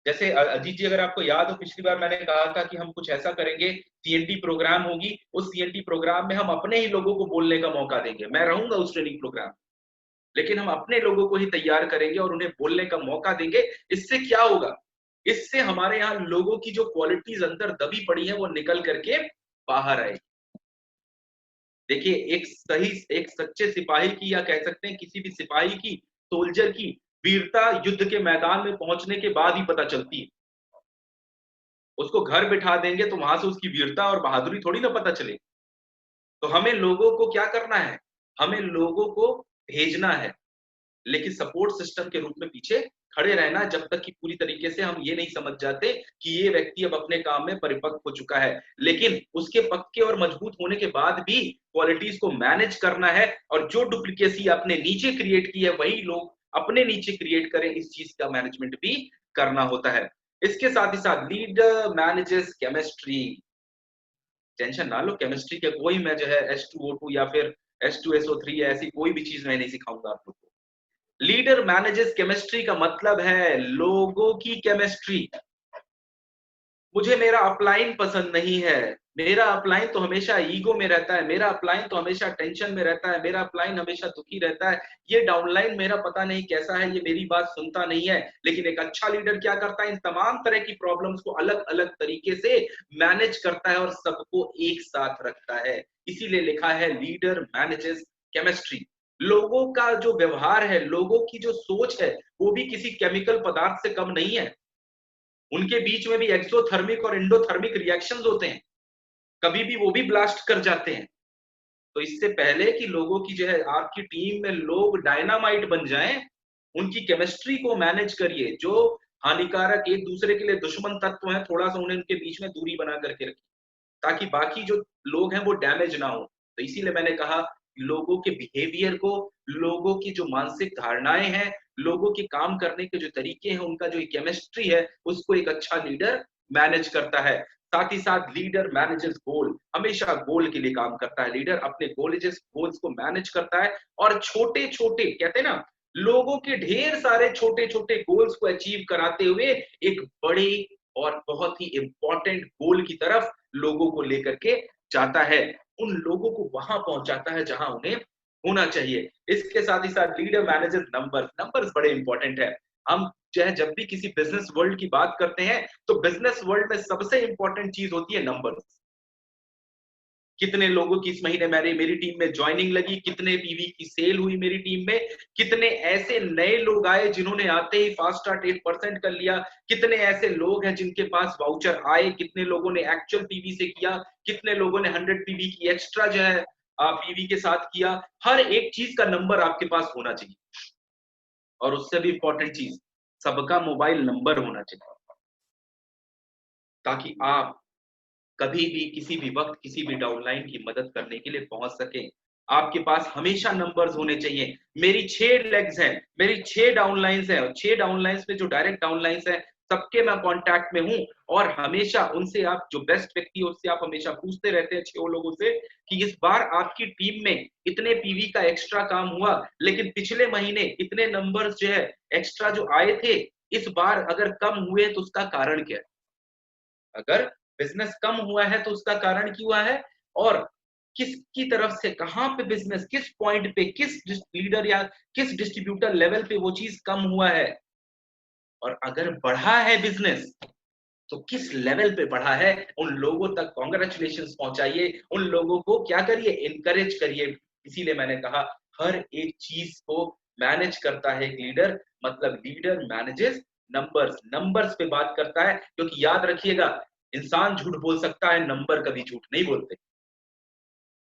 जैसे अजीत जी, अगर आपको याद हो, पिछली बार मैंने कहा था कि हम कुछ ऐसा करेंगे, सीएनटी प्रोग्राम होगी, उस सीएनटी प्रोग्राम में हम अपने ही लोगों को बोलने का मौका देंगे। मैं रहूंगा उस ट्रेनिंग प्रोग्राम, लेकिन हम अपने लोगों को ही तैयार करेंगे और उन्हें बोलने का मौका देंगे। इससे क्या होगा? इससे हमारे यहाँ लोगों की जो क्वालिटीज अंदर दबी पड़ी है वो निकल करके बाहर आएगी। देखिए, एक सच्चे सिपाही की, या कह सकते हैं किसी भी सिपाही की, सोल्जर की वीरता युद्ध के मैदान में पहुंचने के बाद ही पता चलती है। उसको घर बिठा देंगे तो वहां से उसकी वीरता और बहादुरी थोड़ी ना पता चलेगी। तो हमें लोगों को क्या करना है? हमें लोगों को भेजना है, लेकिन सपोर्ट सिस्टम के रूप में पीछे खड़े रहना, जब तक कि पूरी तरीके से हम ये नहीं समझ जाते कि ये व्यक्ति अब अपने काम में परिपक्व हो चुका है। लेकिन उसके पक्के और मजबूत होने के बाद भी क्वालिटीज को मैनेज करना है, और जो डुप्लीकेसी अपने नीचे क्रिएट की है वही लोग अपने नीचे क्रिएट करें, इस चीज का मैनेजमेंट भी करना होता है। इसके साथ ही साथ लीडर मैनेजेस केमिस्ट्री। टेंशन ना लो, केमिस्ट्री के कोई मैं जो है H2O2 या फिर H2SO3 या ऐसी कोई भी चीज मैं नहीं सिखाऊंगा आप लोग को। लीडर मैनेजेस केमिस्ट्री का मतलब है लोगों की केमिस्ट्री। मुझे मेरा अपलाइन पसंद नहीं है, मेरा अपलाइन तो हमेशा ईगो में रहता है, मेरा अपलाइन तो हमेशा टेंशन में रहता है, मेरा अपलाइन हमेशा दुखी रहता है, ये डाउनलाइन मेरा पता नहीं कैसा है, ये मेरी बात सुनता नहीं है। लेकिन एक अच्छा लीडर क्या करता है? इन तमाम तरह की प्रॉब्लम्स को अलग अलग तरीके से मैनेज करता है और सबको एक साथ रखता है। इसीलिए लिखा है लीडर मैनेजेस केमिस्ट्री। लोगों का जो व्यवहार है, लोगों की जो सोच है, वो भी किसी केमिकल पदार्थ से कम नहीं है। उनके बीच में भी एक्सोथर्मिक और एंडोथर्मिक रिएक्शंस होते हैं, कभी भी वो भी ब्लास्ट कर जाते हैं। तो इससे पहले कि लोगों की जो है आपकी टीम में लोग डायनामाइट बन जाएं, उनकी केमिस्ट्री को मैनेज करिए। जो हानिकारक, एक दूसरे के लिए दुश्मन तत्व हैं, थोड़ा सा उन्हें उनके बीच में दूरी बना करके रखिए, ताकि बाकी जो लोग हैं वो डैमेज ना हो। तो इसीलिए मैंने कहा लोगों के बिहेवियर को, लोगों की जो मानसिक धारणाएं हैं, लोगों के काम करने के जो तरीके हैं, उनका जो केमिस्ट्री है, उसको एक अच्छा लीडर मैनेज करता है। साथ ही साथ लीडर मैनेजेस गोल, हमेशा गोल के लिए काम करता है। लीडर अपने गोल्स को मैनेज करता है और छोटे छोटे, कहते हैं ना, लोगों के ढेर सारे छोटे छोटे गोल्स को अचीव कराते हुए एक बड़े और बहुत ही इंपॉर्टेंट गोल की तरफ लोगों को लेकर के जाता है, उन लोगों को वहां पहुंचाता है जहां उन्हें होना चाहिए। इसके साथ ही साथ लीडर मैनेजेस नंबर्स, नंबर्स बड़े इंपॉर्टेंट है। हम चाहे जब भी किसी बिजनेस वर्ल्ड की बात करते हैं तो बिजनेस वर्ल्ड में सबसे इंपॉर्टेंट चीज होती है नंबर्स। कितने लोगों की इस महीने मेरी टीम में ज्वाइनिंग लगी, कितने पीवी की सेल हुई मेरी टीम में, कितने ऐसे नए लोग आए जिन्होंने आते ही फास्ट स्टार्ट 8% कर लिया, कितने ऐसे लोग हैं जिनके पास वाउचर आए, कितने लोगों ने एक्चुअल पीवी से किया, कितने लोगों ने 100 पीवी की एक्स्ट्रा जो है पीवी के साथ किया। हर एक चीज का नंबर आपके पास होना चाहिए। और उससे भी इंपॉर्टेंट चीज, सबका मोबाइल नंबर होना चाहिए, ताकि आप कभी भी किसी भी वक्त किसी भी डाउनलाइन की मदद करने के लिए पहुंच सके। आपके पास हमेशा नंबर्स होने चाहिए। मेरी 6 लेग्स हैं, मेरी 6 डाउनलाइंस हैं, और 6 डाउनलाइंस में जो डायरेक्ट डाउनलाइंस हैं सबके मैं कांटेक्ट में हूं, और हमेशा उनसे, आप जो बेस्ट व्यक्ति है उससे आप हमेशा पूछते रहते हैं 6 लोगों से कि इस बार आपकी टीम में इतने पीवी का एक्स्ट्रा काम हुआ, लेकिन पिछले महीने इतने नंबर्स जो है एक्स्ट्रा जो आए थे, इस बार अगर कम हुए तो उसका कारण क्या है? अगर बिजनेस कम हुआ है तो उसका कारण क्यों हुआ है, और किसकी तरफ से, कहां पे बिजनेस, किस पॉइंट पे, किस लीडर या किस डिस्ट्रीब्यूटर लेवल पे वो चीज कम हुआ है, और अगर बढ़ा है बिजनेस तो किस लेवल पे बढ़ा है, उन लोगों तक कॉन्ग्रेचुलेशंस पहुंचाइए, उन लोगों को क्या करिए, इनकरेज करिए। इसीलिए मैंने कहा हर एक चीज को मैनेज करता है एक लीडर, मतलब लीडर मैनेजेस नंबर्स, नंबर्स पे बात करता है, क्योंकि याद रखिएगा, इंसान झूठ बोल सकता है, नंबर कभी झूठ नहीं बोलते।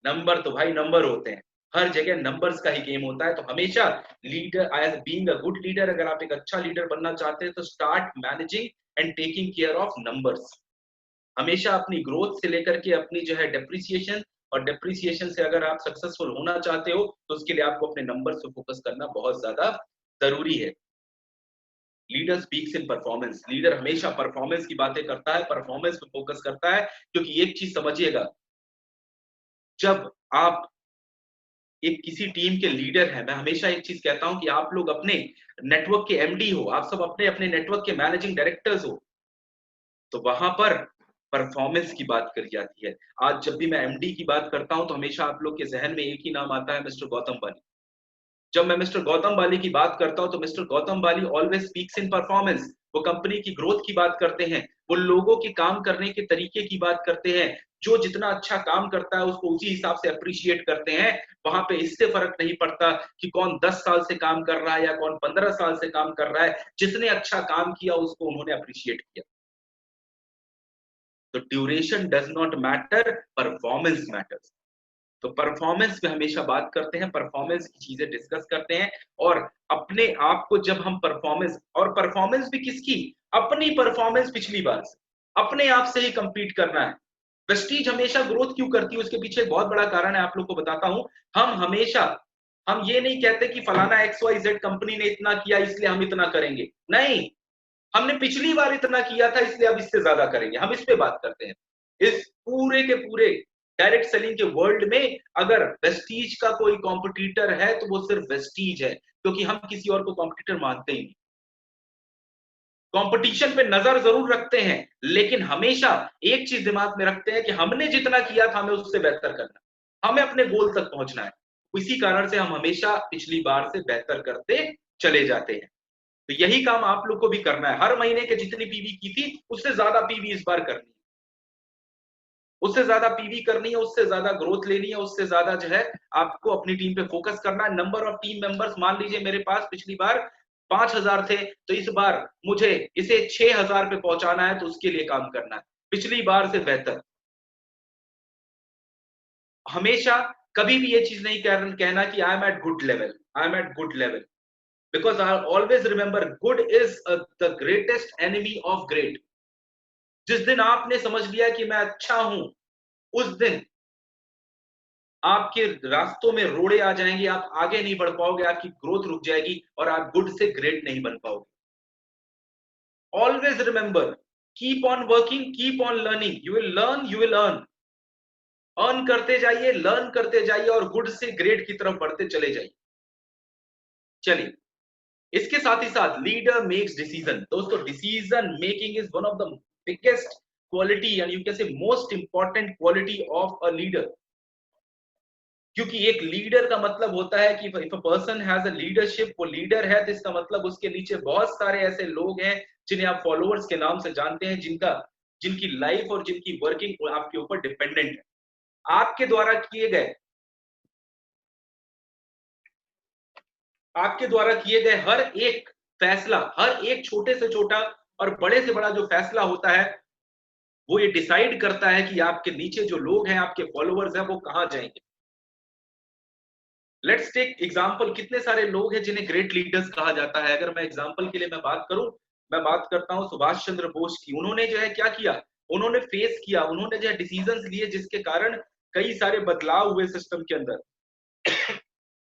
नंबर तो भाई नंबर होते हैं, हर जगह नंबर्स का ही गेम होता है। तो हमेशा leader, as being a good leader, अगर आप एक अच्छा लीडर बनना चाहते हैं तो start managing and taking care of numbers. हमेशा अपनी ग्रोथ से लेकर के अपनी जो है डेप्रिसिएशन, और डेप्रिसिएशन से अगर आप सक्सेसफुल होना चाहते हो तो उसके लिए आपको अपने नंबर पे फोकस करना बहुत ज्यादा जरूरी है। Leader speaks in performance, leader हमेशा परफॉर्मेंस की बातें करता है, परफॉर्मेंस पे फोकस करता है, क्योंकि एक चीज समझिएगा, जब आप एक किसी टीम के लीडर हैं, मैं हमेशा एक चीज कहता हूं कि आप लोग अपने नेटवर्क के एमडी हो, आप सब अपने अपने नेटवर्क के मैनेजिंग डायरेक्टर्स हो, तो वहां पर परफॉर्मेंस की बात करी जाती है। आज जब भी मैं एमडी की बात करता हूं तो हमेशा आप लोग के जहन में एक ही नाम आता है, मिस्टर गौतम बाली। जब मैं मिस्टर गौतम बाली की बात करता हूं तो mister Gautam Bali always speaks in performance. वो कंपनी की ग्रोथ की बात करते हैं, वो लोगों के काम करने के तरीके की बात करते हैं, जो जितना अच्छा काम करता है उसको उसी हिसाब से अप्रिशिएट करते हैं। वहां पे इससे फर्क नहीं पड़ता कि कौन 10 साल से काम कर रहा है या कौन 15 साल से काम कर रहा है, जिसने अच्छा काम किया उसको उन्होंने अप्रिशिएट किया। तो duration does not matter, performance matters. तो परफॉर्मेंस पे हमेशा बात करते हैं, परफॉर्मेंस की चीजें डिस्कस करते हैं, और अपने आप को जब हम परफॉर्मेंस, और परफॉर्मेंस भी किसकी, अपनी परफॉर्मेंस पिछली बार से, अपने आप से ही कंपीट करना है। प्रेस्टीज हमेशा ग्रोथ क्यों करती है, उसके पीछे एक बहुत बड़ा कारण है, आप लोग को बताता हूं। हम हमेशा, हम ये नहीं कहते कि फलाना XYZ कंपनी ने इतना किया इसलिए हम इतना करेंगे, नहीं, हमने पिछली बार इतना किया था इसलिए अब इससे ज्यादा करेंगे, हम इस पे बात करते हैं। इस पूरे के पूरे डायरेक्ट सेलिंग के वर्ल्ड में अगर वेस्टीज का कोई कॉम्पिटिटर है तो वो सिर्फ वेस्टीज है, क्योंकि हम किसी और को कॉम्पिटिटर मानते ही नहीं। कंपटीशन पे नजर जरूर रखते हैं, लेकिन हमेशा एक चीज दिमाग में रखते हैं कि हमने जितना किया था हमें उससे बेहतर करना, हमें अपने गोल तक पहुंचना है। इसी कारण से हम हमेशा पिछली बार से बेहतर करते चले जाते हैं। तो यही काम आप लोग को भी करना है, हर महीने के जितनी पीवी की थी उससे ज्यादा पीवी इस बार करनी है, उससे ज्यादा पीवी करनी है, उससे ज्यादा ग्रोथ लेनी है, उससे ज्यादा जो है आपको अपनी टीम पे फोकस करना है। नंबर ऑफ टीम मेंबर्स, मान लीजिए मेरे पास पिछली बार 5,000 थे तो इस बार मुझे इसे 6,000 पे पहुंचाना है, तो उसके लिए काम करना है, पिछली बार से बेहतर। हमेशा कभी भी ये चीज नहीं कहना कि I am at good level, I am at good level. Because I always remember good is the greatest enemy of great. जिस दिन आपने समझ लिया कि मैं अच्छा हूं, उस दिन आपके रास्तों में रोड़े आ जाएंगे, आप आगे नहीं बढ़ पाओगे, आपकी ग्रोथ रुक जाएगी और आप गुड से ग्रेट नहीं बन पाओगे। Always remember, keep on working, keep on learning, you will learn, you will earn. Earn करते जाइए, लर्न करते जाइए और गुड से ग्रेट की तरफ बढ़ते चले जाइए। चलिए, इसके साथ ही साथ लीडर मेक्स डिसीजन। दोस्तों, decision making is one of the biggest quality and you can say most important quality of a leader. क्योंकि एक लीडर का मतलब होता है कि if a person has a leadership, वो लीडर है तो इसका मतलब उसके नीचे बहुत सारे ऐसे लोग हैं जिन्हें आप फॉलोअर्स के नाम से जानते हैं, जिनकी लाइफ और जिनकी वर्किंग आपके ऊपर डिपेंडेंट है। आपके द्वारा किए गए हर एक फैसला, हर एक छोटे से छोटा और बड़े से बड़ा जो फैसला होता है, वो ये डिसाइड करता है कि आपके नीचे जो लोग हैं, आपके फॉलोअर्स हैं, वो कहां जाएंगे। लेट्स टेक एग्जांपल, कितने सारे लोग हैं जिन्हें ग्रेट लीडर्स कहा जाता है। अगर मैं एग्जांपल के लिए बात करूं, मैं बात करता हूं सुभाष चंद्र बोस की। उन्होंने जो है क्या किया, उन्होंने फेस किया, उन्होंने जो है डिसीजंस लिए, जिसके कारण कई सारे बदलाव हुए सिस्टम के अंदर।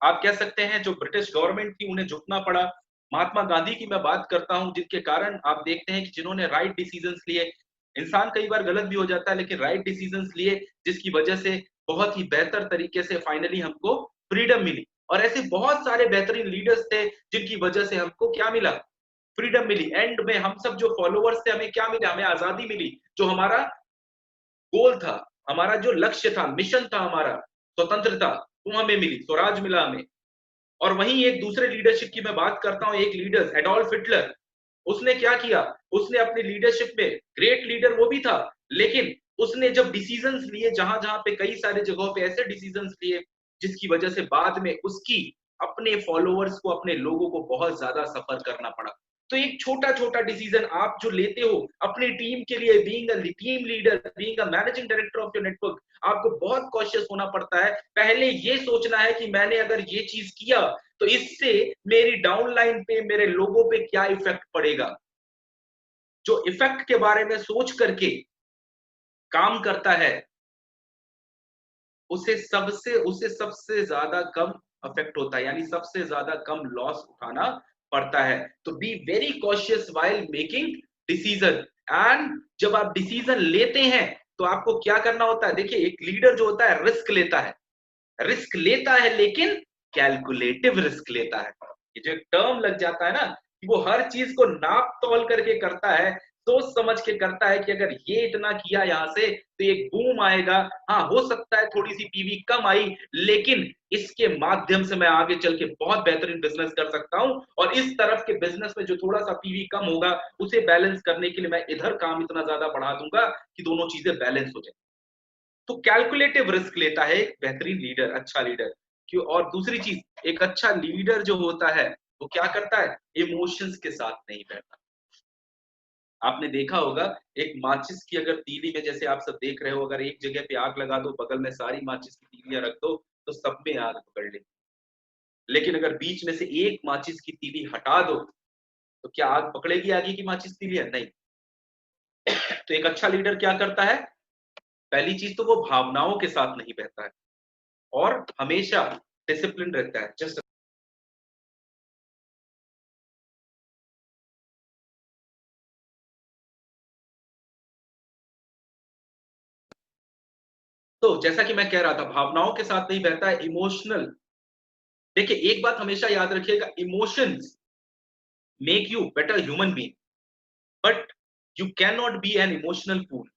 आप कह सकते हैं जो ब्रिटिश गवर्नमेंट थी उन्हें झुकना पड़ा। महात्मा गांधी की मैं बात करता हूं, जिनके कारण आप देखते हैं कि जिन्होंने राइट डिसीजंस लिए। इंसान कई बार गलत भी हो जाता है, लेकिन राइट डिसीजंस लिए, जिसकी वजह से बहुत ही बेहतर तरीके से फाइनली हमको फ्रीडम मिली। और ऐसे बहुत सारे बेहतरीन लीडर्स थे जिनकी वजह से हमको क्या मिला, फ्रीडम मिली। एंड में हम सब जो फॉलोअर्स थे, हमें क्या मिला, हमें आजादी मिली। जो हमारा गोल था, हमारा जो लक्ष्य था, मिशन था हमारा, स्वतंत्रता, वो हमें मिली, स्वराज मिला हमें। और वहीं एक दूसरे लीडरशिप की मैं बात करता हूं, एक लीडर एडोल्फ हिटलर। उसने क्या किया, उसने अपनी लीडरशिप में, ग्रेट लीडर वो भी था, लेकिन उसने जब डिसीजंस लिए, जहां जहां पे कई सारे जगहों पे ऐसे डिसीजंस लिए जिसकी वजह से बाद में उसकी अपने फॉलोअर्स को, अपने लोगों को बहुत ज्यादा सफर करना पड़ा। तो एक छोटा छोटा डिसीजन आप जो लेते हो अपनी टीम के लिए, being a team leader, being a managing director of your network, आपको बहुत कॉशियस होना पड़ता है। पहले ये सोचना है कि मैंने अगर ये चीज किया तो इससे मेरी डाउनलाइन पे, मेरे लोगों पे क्या इफेक्ट पड़ेगा। जो इफेक्ट के बारे में सोच करके काम करता है, उसे सबसे ज्यादा कम अफेक्ट होता है, यानी सबसे ज्यादा कम लॉस उठाना पड़ता है। तो be very cautious while making decision. And जब आप डिसीजन लेते हैं तो आपको क्या करना होता है। देखिए, एक लीडर जो होता है रिस्क लेता है, रिस्क लेता है, लेकिन कैलकुलेटिव रिस्क लेता है। ये जो एक टर्म लग जाता है ना, कि वो हर चीज को नाप तौल करके करता है, सोच समझ के करता है कि अगर ये इतना किया यहां से तो एक बूम आएगा। हाँ, हो सकता है थोड़ी सी पीवी कम आई, लेकिन इसके माध्यम से मैं आगे चल के बहुत बेहतरीन बिजनेस कर सकता हूं। और इस तरफ के बिजनेस में जो थोड़ा सा पीवी कम होगा, उसे बैलेंस करने के लिए मैं इधर काम इतना ज्यादा बढ़ा दूंगा कि दोनों चीजें बैलेंस हो जाए। तो कैलकुलेटिव रिस्क लेता है एक बेहतरीन लीडर, अच्छा लीडर। क्यों? और दूसरी चीज, एक अच्छा लीडर जो होता है वो क्या करता है, इमोशंस के साथ नहीं बहता। आपने देखा होगा, एक माचिस की अगर तीली में, जैसे आप सब देख रहे हो, अगर एक जगह पे आग लगा दो, बगल में सारी माचिस की तीलियां रख दो, तो सब में आग पकड़ लेगी। लेकिन अगर बीच में से एक माचिस की तीली हटा दो, तो क्या आग पकड़ेगी आगे की माचिस तीलियां? नहीं। तो एक अच्छा लीडर क्या करता है, पहली चीज तो वो भावनाओं के साथ नहीं बहता है और हमेशा डिसिप्लिन रहता है। जस्ट तो जैसा कि मैं कह रहा था, भावनाओं के साथ नहीं बहता है, इमोशनल। देखिए, एक बात हमेशा याद रखिएगा, emotions make you better human being, but you can not be an emotional fool.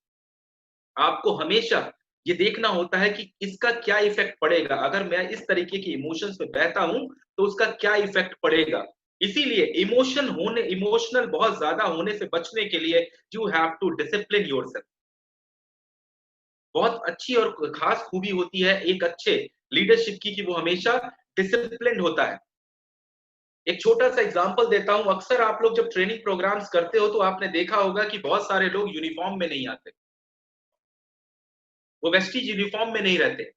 आपको हमेशा ये देखना होता है कि इसका क्या इफेक्ट पड़ेगा, अगर मैं इस तरीके की इमोशंस में बहता हूं तो उसका क्या इफेक्ट पड़ेगा। इसीलिए इमोशनल बहुत ज्यादा होने से बचने के लिए you have to discipline yourself. बहुत अच्छी और खास खूबी होती है एक अच्छे लीडरशिप की, कि वो हमेशा डिसिप्लिन्ड होता है। एक छोटा सा एग्जांपल देता हूं, अक्सर आप लोग जब ट्रेनिंग प्रोग्राम्स करते हो तो आपने देखा होगा कि बहुत सारे लोग यूनिफॉर्म में नहीं आते, वो वेस्टीज यूनिफॉर्म में नहीं रहते।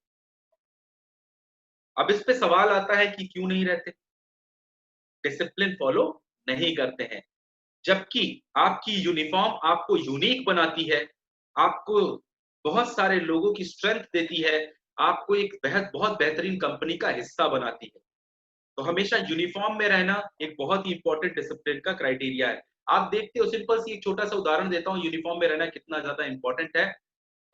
अब इस पे सवाल आता है कि क्यों नहीं रहते। डिसिप्लिन फॉलो नहीं करते हैं। जबकि आपकी यूनिफॉर्म आपको यूनिक बनाती है, आपको बहुत सारे लोगों की स्ट्रेंथ देती है, आपको एक बहुत बेहतरीन कंपनी का हिस्सा बनाती है। तो हमेशा यूनिफॉर्म में रहना एक बहुत ही इंपॉर्टेंट डिसिप्लिन का क्राइटेरिया है। आप देखते हो, सिंपल सी एक छोटा सा उदाहरण देता हूँ यूनिफॉर्म में रहना कितना ज्यादा इंपॉर्टेंट है।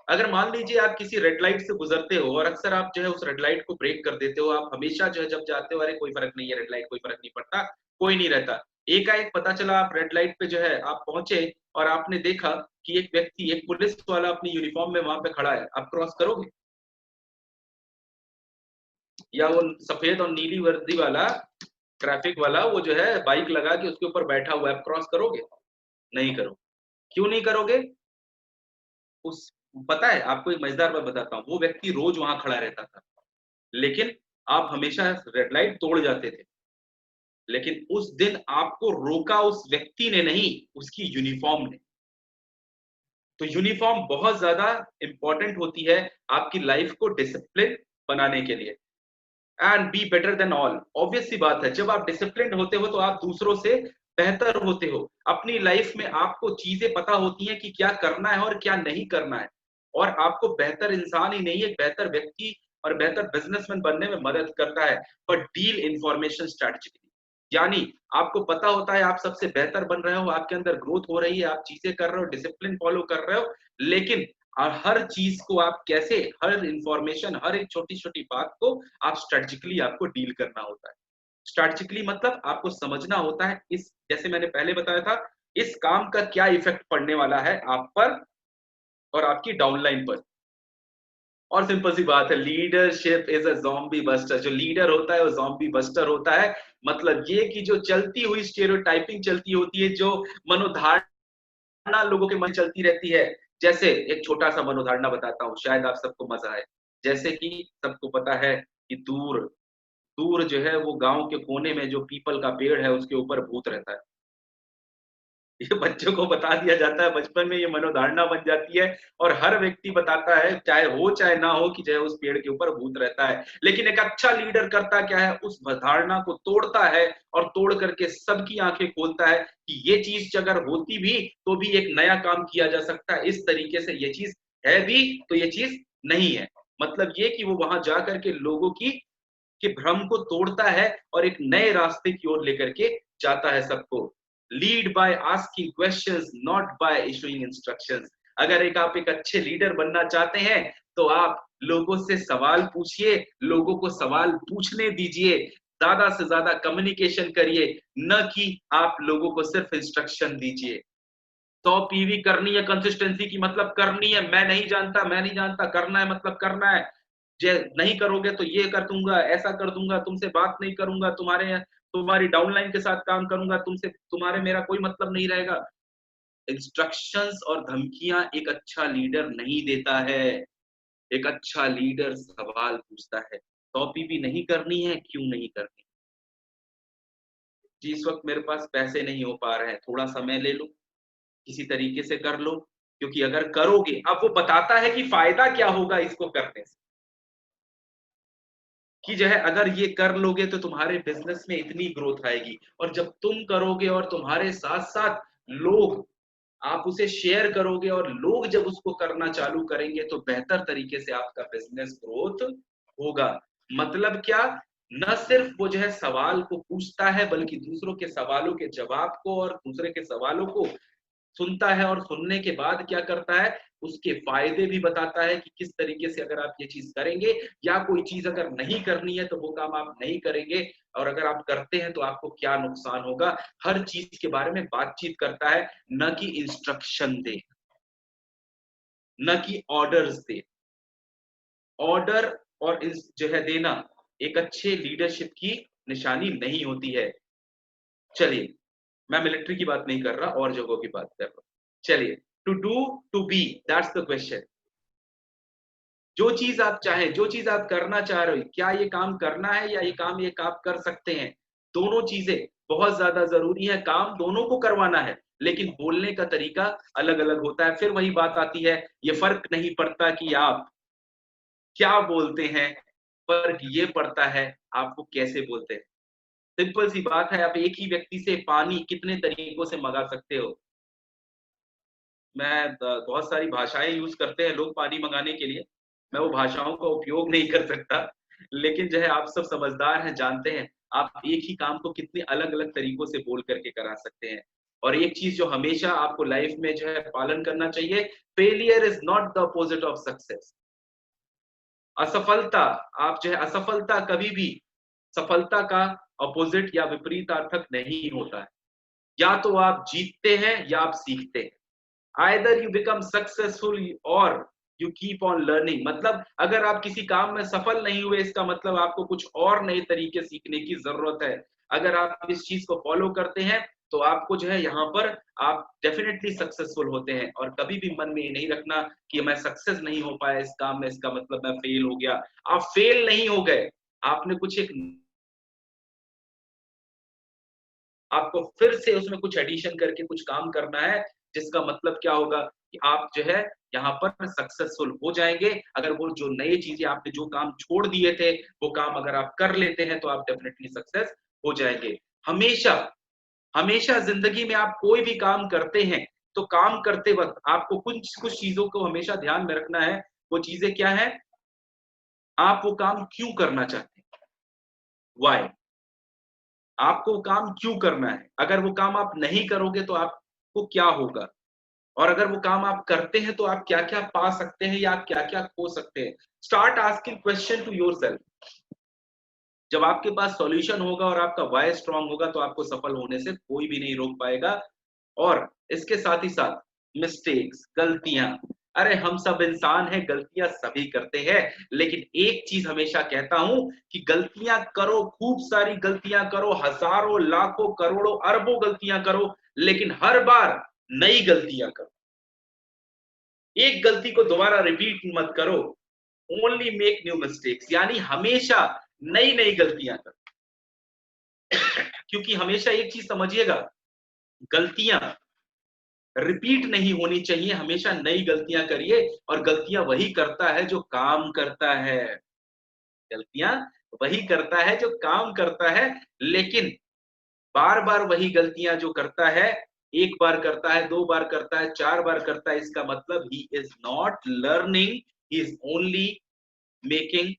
अगर मान लीजिए आप किसी रेड लाइट से गुजरते हो और अक्सर आप जो है उस रेड लाइट को ब्रेक कर देते हो, आप हमेशा जो है जब जाते हो अरे कोई फर्क नहीं है, रेड लाइट कोई फर्क नहीं पड़ता, कोई नहीं रहता। एकाएक पता चला आप रेड लाइट पे जो है आप पहुंचे और आपने देखा कि एक व्यक्ति, एक पुलिस वाला अपनी यूनिफॉर्म में वहां पे खड़ा है, आप क्रॉस करोगे? या वो सफेद और नीली वर्दी वाला ट्रैफिक वाला वो जो है बाइक लगा के उसके ऊपर बैठा हुआ है, आप क्रॉस करोगे? नहीं करोगे। क्यों नहीं करोगे? उस पता है आपको एक मजेदार बात बताता हूँ, वो व्यक्ति रोज वहां खड़ा रहता था, लेकिन आप हमेशा रेड लाइट तोड़ जाते थे। लेकिन उस दिन आपको रोका उस व्यक्ति ने नहीं, उसकी यूनिफॉर्म ने। तो यूनिफॉर्म बहुत ज्यादा इंपॉर्टेंट होती है आपकी लाइफ को डिसिप्लिन बनाने के लिए। And be better than all, obvious सी बात है, जब आप डिसिप्लिन होते हो तो आप दूसरों से बेहतर होते हो। अपनी लाइफ में आपको चीजें पता होती हैं कि क्या करना है और क्या नहीं करना है, और आपको बेहतर इंसान ही नहीं, एक बेहतर व्यक्ति और बेहतर बिजनेसमैन बनने में मदद करता है। पर डील इंफॉर्मेशन स्ट्रेटजी, यानी आपको पता होता है आप सबसे बेहतर बन रहे हो, आपके अंदर ग्रोथ हो रही है, आप चीजें कर रहे हो, डिसिप्लिन फॉलो कर रहे हो, लेकिन हर चीज को आप कैसे, हर इंफॉर्मेशन, हर एक छोटी छोटी बात को आप स्ट्रेटेजिकली आपको डील करना होता है। स्ट्रेटेजिकली मतलब आपको समझना होता है इस, जैसे मैंने पहले बताया था, इस काम का क्या इफेक्ट पड़ने वाला है आप पर और आपकी डाउनलाइन पर। और सिंपल सी बात है, leadership is a zombie buster. जो लीडर होता है वो ज़ॉम्बी बस्टर होता है। मतलब ये कि जो चलती हुई स्टीरियोटाइपिंग चलती होती है, जो मनोधारणा लोगों के मन चलती रहती है। जैसे एक छोटा सा मनोधारणा बताता हूँ, शायद आप सबको मजा आए। जैसे कि सबको पता है कि दूर दूर जो है वो गांव के कोने में जो पीपल का पेड़ है उसके ऊपर भूत रहता है। ये बच्चों को बता दिया जाता है, बचपन में ये मनोधारणा बन जाती है और हर व्यक्ति बताता है, चाहे हो चाहे ना हो, कि जो है उस पेड़ के ऊपर भूत रहता है। लेकिन एक अच्छा लीडर करता क्या है, उस धारणा को तोड़ता है और तोड़ करके सबकी आंखें खोलता है कि ये चीज अगर होती भी तो भी एक नया काम किया जा सकता है, इस तरीके से ये चीज है भी तो ये चीज नहीं है। मतलब ये कि वो वहां जा करके लोगों की कि भ्रम को तोड़ता है और एक नए रास्ते की ओर लेकर के जाता है सबको। Lead by asking questions, not bye issuing instructions. अगर आप एक अच्छे लीडर बनना चाहते हैं तो आप लोगों से सवाल पूछिए, लोगों को सवाल पूछने दीजिए, ज्यादा से ज्यादा कम्युनिकेशन करिए, न कि आप लोगों को सिर्फ इंस्ट्रक्शन दीजिए। तो पीवी करनी है, कंसिस्टेंसी की मतलब करनी है, मैं नहीं जानता, करना है मतलब करना है। जे नहीं करोगे तो ये कर दूंगा, ऐसा कर दूंगा, तुमसे बात नहीं करूंगा, तुम्हारी डाउनलाइन के साथ काम करूंगा, तुमसे तुम्हारे मेरा कोई मतलब नहीं रहेगा। इंस्ट्रक्शंस और धमकियां एक अच्छा लीडर नहीं देता है। एक अच्छा लीडर सवाल पूछता है, तो पीवी नहीं करनी है, क्यों नहीं करनी? जी इस वक्त मेरे पास पैसे नहीं हो पा रहे हैं, थोड़ा समय ले लो, किसी तरीके से कर लो, क्योंकि अगर करोगे, अब वो बताता है कि फायदा क्या होगा इसको करने से, कि जो है अगर ये कर लोगे तो तुम्हारे बिजनेस में इतनी ग्रोथ आएगी, और जब तुम करोगे और तुम्हारे साथ साथ लोग, आप उसे शेयर करोगे और लोग जब उसको करना चालू करेंगे तो बेहतर तरीके से आपका बिजनेस ग्रोथ होगा। मतलब क्या, न सिर्फ वो जो है सवाल को पूछता है, बल्कि दूसरों के सवालों के जवाब को और दूसरे के सवालों को सुनता है, और सुनने के बाद क्या करता है, उसके फायदे भी बताता है कि किस तरीके से अगर आप ये चीज करेंगे, या कोई चीज अगर नहीं करनी है तो वो काम आप नहीं करेंगे, और अगर आप करते हैं तो आपको क्या नुकसान होगा। हर चीज के बारे में बातचीत करता है, न कि इंस्ट्रक्शन दे, न कि ऑर्डर्स दे। ऑर्डर और जो है देना एक अच्छे लीडरशिप की निशानी नहीं होती है। चलिए, मैं मिलिट्री की बात नहीं कर रहा, और जगहों की बात कर रहा हूं। चलिए, to do, to be, that's the question. जो चीज आप चाहें, जो चीज आप करना चाह रहे हो, क्या ये काम करना है या ये काम आप कर सकते हैं? दोनों चीजें बहुत ज्यादा जरूरी है, काम दोनों को करवाना है, लेकिन बोलने का तरीका अलग अलग होता है। फिर वही बात आती है, ये फर्क नहीं पड़ता कि आप क्या बोलते हैं, फर्क ये पड़ता है आपको कैसे बोलते हैं। सिंपल सी बात है, आप एक ही व्यक्ति से पानी कितने तरीकों से मंगा सकते हो? मैं बहुत सारी भाषाएँ यूज़ करते हैं लोग पानी मंगाने के लिए, मैं वो भाषाओं का उपयोग नहीं कर सकता, लेकिन जो है आप सब समझदार हैं, जानते हैं, आप एक ही काम को कितने अलग-अलग तरीकों से बोल कर के करा सकते हैं। और एक चीज़ जो हमेशा आपको लाइफ़ में जो है पालन करना चाहिए, failure is not the opposite of success. असफलता, आप जो है असफलता कभी भी सफलता का अपोज़िट या विपरीतार्थक नहीं होता है। या तो आप जीतते हैं या आप सीखते हैं। Either you become successful or you keep on learning। मतलब अगर आप किसी काम में सफल नहीं हुए, इसका मतलब आपको कुछ और नए तरीके सीखने की जरूरत है। अगर आप इस चीज को फॉलो करते हैं तो आपको जो है यहाँ पर आप डेफिनेटली सक्सेसफुल होते हैं। और कभी भी मन में ये नहीं रखना कि मैं सक्सेस नहीं हो पाया इस काम में, इसका मतलब मैं फेल हो गया। आप फेल नहीं हो गए, आपने कुछ एक, आपको फिर से उसमें कुछ एडिशन करके कुछ काम करना है, जिसका मतलब क्या होगा कि आप जो है यहाँ पर सक्सेसफुल हो जाएँगे। अगर वो जो नई चीज़ें आपने जो काम छोड़ दिए थे, वो काम अगर आप कर लेते हैं तो आप डेफिनिटली सक्सेस हो जाएँगे। हमेशा, हमेशा ज़िंदगी में आप कोई भी काम करते हैं, तो काम करते वक़्त आपको कुछ-कुछ चीज़ों को हमेशा ध्यान में रखना है। वो चीज़ें क्या हैं? आप वो काम क्यों करना चाहते हैं? व्हाय? आपको वो काम क्यों करना है? अगर वो काम आप नहीं करोगे तो आपको क्या होगा? और अगर वो काम आप करते हैं तो आप क्या-क्या पा सकते हैं या आप क्या-क्या खो सकते हैं? Start asking question to yourself. जब आपके पास सॉल्यूशन होगा और आपका व्हाय स्ट्रॉन्ग होगा तो आपको सफल होने से कोई भी नहीं रोक पाएगा। और इसके साथ ही साथ मिस्टेक्स, गलतियाँ, अरे हम सब इंसान हैं, गलतियाँ सभी करते हैं। लेकिन एक चीज़ हमेशा कहता हूँ कि गलतियाँ करो, खूब सारी गलतियाँ करो, हज़ारों, लाखों, करोड़ों, अरबों गलतियाँ करो, लेकिन हर बार नई गलतियाँ करो। एक गलती को दोबारा रिपीट मत करो। ओनली मेक न्यू मिस्टेक्स, यानी हमेशा नई-नई गलतियाँ करो। क्योंकि हमेशा एक चीज़ समझिएगा, गलतियाँ रिपीट नहीं होनी चाहिए, हमेशा नई गलतियाँ करिए। और गलतियाँ वही करता है जो काम करता है। गलतियाँ वही करता है जो काम करता है, लेकिन बार-बार वही गलतियाँ जो करता है, एक बार करता है, 2 बार करता है, 4 बार करता है, इसका मतलब he is not learning, he is only making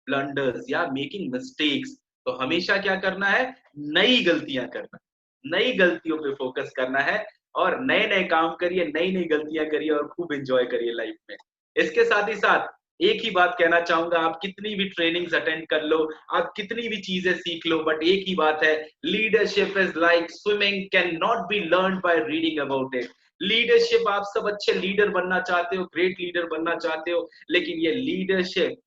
blunders या मेकिंग मिस्टेक्स। तो हमेशा क्या करना है? नई गलतियां करना, नई गलतियों पे फोकस करना है। और नए नए काम करिए, नई नई गलतियां करिए और खूब एंजॉय करिए लाइफ में। इसके साथ ही साथ एक ही बात कहना चाहूंगा, आप कितनी भी ट्रेनिंग्स अटेंड कर लो, आप कितनी भी चीजें सीख लो, बट एक ही बात है, leadership is like swimming, can not be learn by reading about it. Leadership, आप सब अच्छे लीडर बनना चाहते हो, ग्रेट लीडर बनना चाहते हो, लेकिन ये लीडरशिप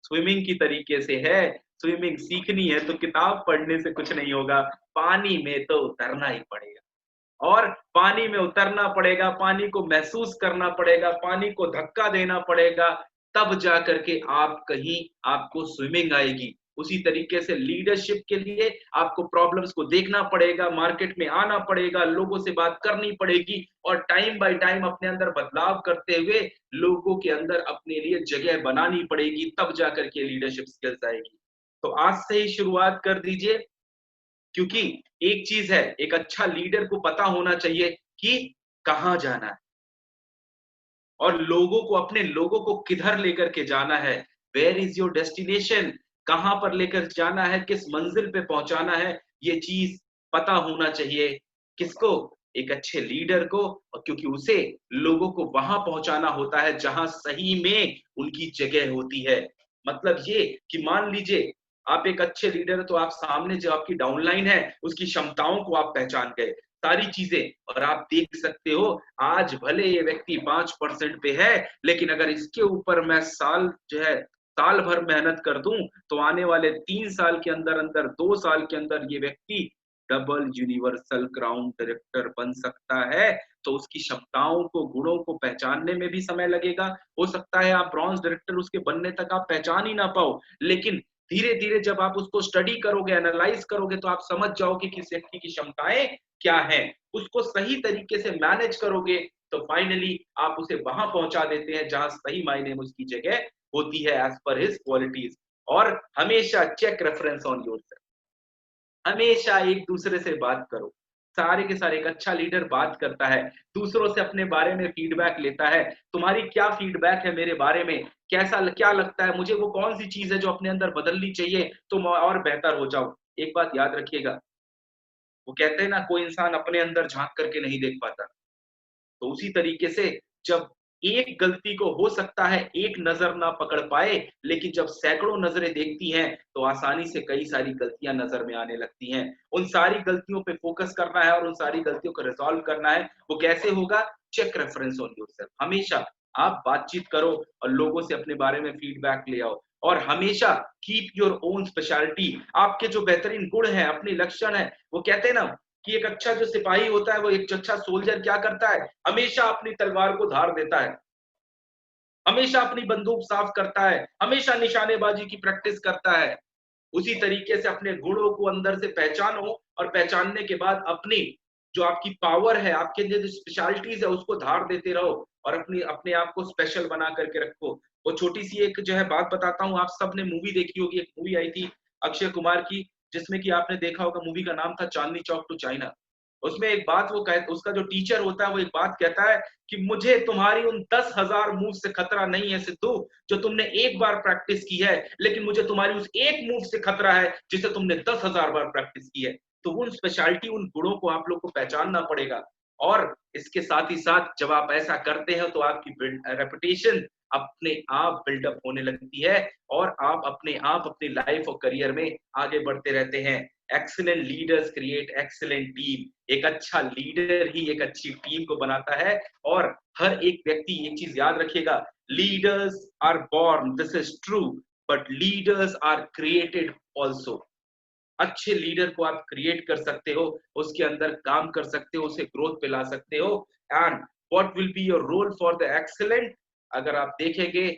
स्विमिंग की तरीके से है। स्विमिंग सीखनी है तो किताब पढ़ने से कुछ नहीं होगा, पानी में तो उतरना ही पड़ेगा। और पानी में उतरना पड़ेगा, पानी को महसूस करना पड़ेगा, पानी को धक्का देना पड़ेगा, तब जा करके आप कहीं आपको स्विमिंग आएगी। उसी तरीके से लीडरशिप के लिए आपको प्रॉब्लम्स को देखना पड़ेगा, मार्केट में आना पड़ेगा, लोगों से बात करनी पड़ेगी और टाइम बाय टाइम अपने अंदर बदलाव करते हुए लोगों के अंदर अपने लिए जगह बनानी पड़ेगी, तब जा करके लीडरशिप स्किल्स आएगी। तो आज से ही शुरुआत कर दीजिए, क्योंकि एक चीज है, एक अच्छा लीडर को पता होना चाहिए कि कहाँ जाना है और लोगों को, अपने लोगों को किधर लेकर के जाना है। वेयर इज योर डेस्टिनेशन, कहाँ पर लेकर जाना है, किस मंजिल पे पहुंचाना है, ये चीज पता होना चाहिए। किसको? एक अच्छे लीडर को। और क्योंकि उसे लोगों को वहां पहुंचाना होता है जहां सही में उनकी जगह होती है। मतलब ये कि मान लीजिए आप एक अच्छे लीडर, तो आप सामने जो आपकी डाउनलाइन है उसकी क्षमताओं को आप पहचान गए, सारी चीजें, और आप देख सकते हो आज भले ये व्यक्ति 5% पे है, लेकिन अगर इसके ऊपर मैं साल जो है साल भर मेहनत कर दूं तो आने वाले 3 साल के अंदर अंदर, 2 साल के अंदर ये व्यक्ति डबल यूनिवर्सल क्राउन डायरेक्टर बन सकता है। तो उसकी क्षमताओं को, गुणों को पहचानने में भी समय लगेगा। हो सकता है आप ब्रॉन्ज डायरेक्टर उसके बनने तक आप पहचान ही ना पाओ, लेकिन धीरे धीरे जब आप उसको स्टडी करोगे, एनालाइज करोगे, तो आप समझ जाओगे कि किस व्यक्ति की क्षमताएं क्या है। उसको सही तरीके से मैनेज करोगे तो फाइनली आप उसे वहां पहुंचा देते हैं जहां सही मायने में उसकी जगह होती है, एज पर हिज क्वालिटीज। और हमेशा चेक रेफरेंस ऑन योरसेल्फ। हमेशा एक दूसरे से बात करो। सारे के सारे एक अच्छा लीडर बात करता है, दूसरों से अपने बारे में फीडबैक लेता है। तुम्हारी क्या फीडबैक है मेरे बारे में? क्या लगता है मुझे, वो कौन-सी चीज़ है जो अपने अंदर बदलनी चाहिए तो मैं और बेहतर हो जाऊँ? एक बात याद रखिएगा, वो कहते हैं ना, कोई इंसान अपने अंदर झाँक करके नहीं देख पाता। तो उसी तरीके से जब एक गलती को हो सकता है एक नज़र ना पकड़ पाए, लेकिन जब सैकड़ों नज़रें देखती हैं, तो आसानी से कई सारी गलतियाँ नज़र में आने लगती हैं। उन सारी गलतियों पे फ़ोकस करना है और उन सारी गलतियों को रिज़ॉल्व करना है। वो कैसे होगा? Check reference on yourself. हमेशा आप बातचीत करो और लोगों से अपने बारे में फीडबैक ले आओ, और हमेशा कीप योर ओन स्पेशलिटी। आपके जो बेहतरीन गुण हैं, अपने लक्षण हैं, वो कहते हैं ना कि एक अच्छा जो सिपाही होता है, वो एक अच्छा सोल्जर क्या करता है? हमेशा अपनी तलवार को धार देता है, हमेशा अपनी बंदूक साफ करता है, हमेशा निशानेबाजी की प्रैक्टिस करता है। उसी तरीके से अपने गुणों को अंदर से पहचानो और पहचानने के बाद अपनी जो आपकी पावर है, आपके अंदर जो स्पेशलिटीज़ है, उसको धार देते रहो और अपने आप को स्पेशल बना करके रखो। वो छोटी-सी एक जो है बात बताता हूँ, आप सबने मूवी देखी होगी, एक मूवी आई थी अक्षय कुमार की, जिसमें कि आपने देखा होगा, मूवी का नाम था चांदनी चौक टू चाइना। उसमें एक बात वो कह उसका जो टीचर होता है, वो एक बात कहता है कि मुझे तुम्हारी उन 10,000 मूव से खतरा नहीं है सिद्धू, जो तुमने एक बार प्रैक्टिस की है, लेकिन मुझे तुम्हारी उस एक मूव से खतरा है जिसे तुमने 10,000 बार प्रैक्टिस की है। तो उन स्पेशलिटी, उन गुणों को आप लोग को पहचानना पड़ेगा। और इसके साथ ही साथ जब आप ऐसा करते हैं तो आपकी रेपुटेशन अपने आप बिल्डअप होने लगती है और आप अपनी लाइफ और करियर में आगे बढ़ते रहते हैं। Excellent leaders create excellent team. एक अच्छा लीडर ही एक अच्छी टीम को बनाता है। और हर एक व्यक्ति, एक चीज याद रखिएगा, leaders are born, this is true, but leaders are created also. अच्छे लीडर को आप क्रिएट कर सकते हो, उसके अंदर काम कर सकते हो, उसे ग्रोथ पे ला सकते हो। And what will be your role for the excellent? अगर आप देखेंगे,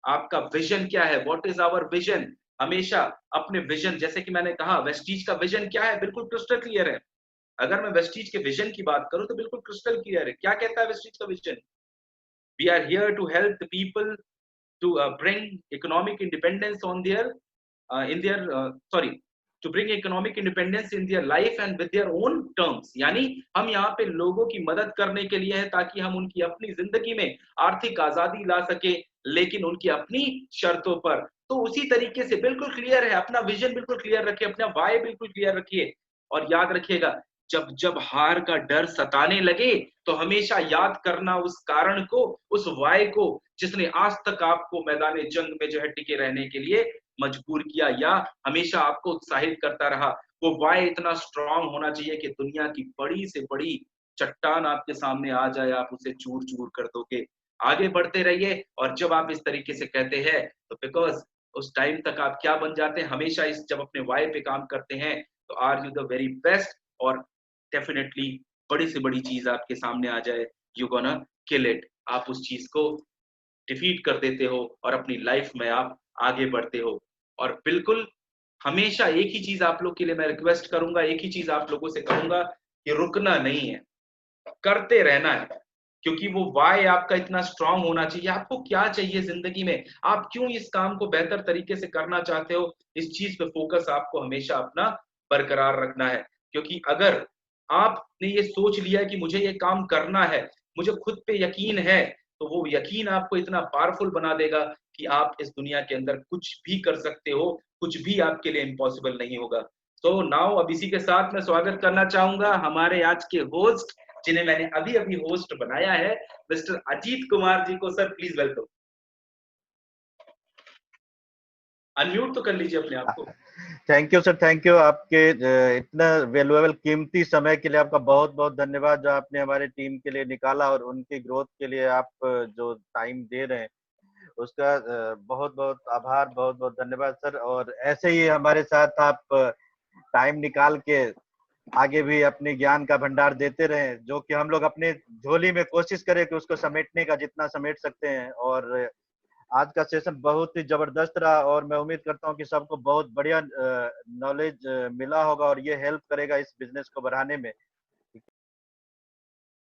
आपका विजन क्या है? What is our vision? हमेशा अपने विजन, जैसे कि मैंने कहा, वेस्टीज का विजन क्या है? बिल्कुल क्रिस्टल क्लियर है। अगर मैं वेस्टीज के विजन की बात करूं तो बिल्कुल क्रिस्टल क्लियर है। क्या कहता है वेस्टीज का vision? We are here to help the people to bring economic independence on their in their sorry to bring economic independence in their life and with their own terms। यानी हम यहाँ पे लोगों की मदद करने के लिए हैं ताकि हम उनकी अपनी जिंदगी में आर्थिक आजादी ला सके, लेकिन उनकी अपनी शर्तों पर। तो उसी तरीके से बिल्कुल क्लियर है, अपना विजन बिल्कुल क्लियर रखिए, अपना वाय बिल्कुल क्लियर रखिए। और याद रखिएगा, जब जब हार का डर सताने लगे तो हमेशा याद करना उस कारण को, उस वाय को, जिसने आज तक आपको मैदान जंग में जो है टिके रहने के लिए मजबूर किया या हमेशा आपको उत्साहित करता रहा। वो वाय इतना स्ट्रांग होना चाहिए कि दुनिया की बड़ी से बड़ी चट्टान आपके सामने आ जाए, आप उसे चूर चूर कर दोगे। आगे बढ़ते रहिए। और जब आप इस तरीके से कहते हैं तो बिकॉज उस टाइम तक आप क्या बन जाते हैं, हमेशा इस जब अपने वाय पे काम करते हैं तो are you the very best. और डेफिनेटली बड़ी से बड़ी चीज आपके सामने आ जाए, यू गोना किल इट, आप उस चीज को डिफीट कर देते हो और अपनी लाइफ में आप आगे बढ़ते हो। और बिल्कुल हमेशा एक ही चीज आप लोग के लिए मैं रिक्वेस्ट करूंगा, एक ही चीज आप लोगों से कहूंगा कि रुकना नहीं है, करते रहना है। क्योंकि वो वाय आपका इतना स्ट्रांग होना चाहिए। आपको क्या चाहिए जिंदगी में, आप क्यों इस काम को बेहतर तरीके से करना चाहते हो, इस चीज पे फोकस आपको हमेशा अपना बरकरार रखना है। क्योंकि अगर आपने ये सोच लिया कि मुझे ये काम करना है, मुझे खुद पे यकीन है, तो वो यकीन आपको इतना पावरफुल बना देगा कि आप इस दुनिया के अंदर कुछ भी कर सकते हो, कुछ भी आपके लिए इम्पॉसिबल नहीं होगा। तो नाउ अब इसी के साथ मैं स्वागत करना चाहूंगा हमारे आज के होस्ट, जिन्हें मैंने अभी अभी होस्ट बनाया है, मिस्टर अजीत कुमार जी को। Sir please welcome. अनम्यूट तो कर लीजिए अपने आप को। Thank you sir, thank you. आपके इतना वैल्यूएबल कीमती समय के लिए आपका बहुत बहुत धन्यवाद, जो आपने हमारे टीम के लिए निकाला और उनकी ग्रोथ के लिए आप जो टाइम दे रहे हैं उसका बहुत बहुत आभार, बहुत बहुत धन्यवाद सर। और ऐसे ही हमारे साथ आप टाइम निकाल के आगे भी अपने ज्ञान का भंडार देते रहें, जो कि हम लोग अपने झोली में कोशिश करें कि उसको समेटने का जितना समेट सकते हैं। और आज का सेशन बहुत ही जबरदस्त रहा और मैं उम्मीद करता हूं कि सबको बहुत बढ़िया नॉलेज मिला होगा और ये हेल्प करेगा इस बिजनेस को बढ़ाने में।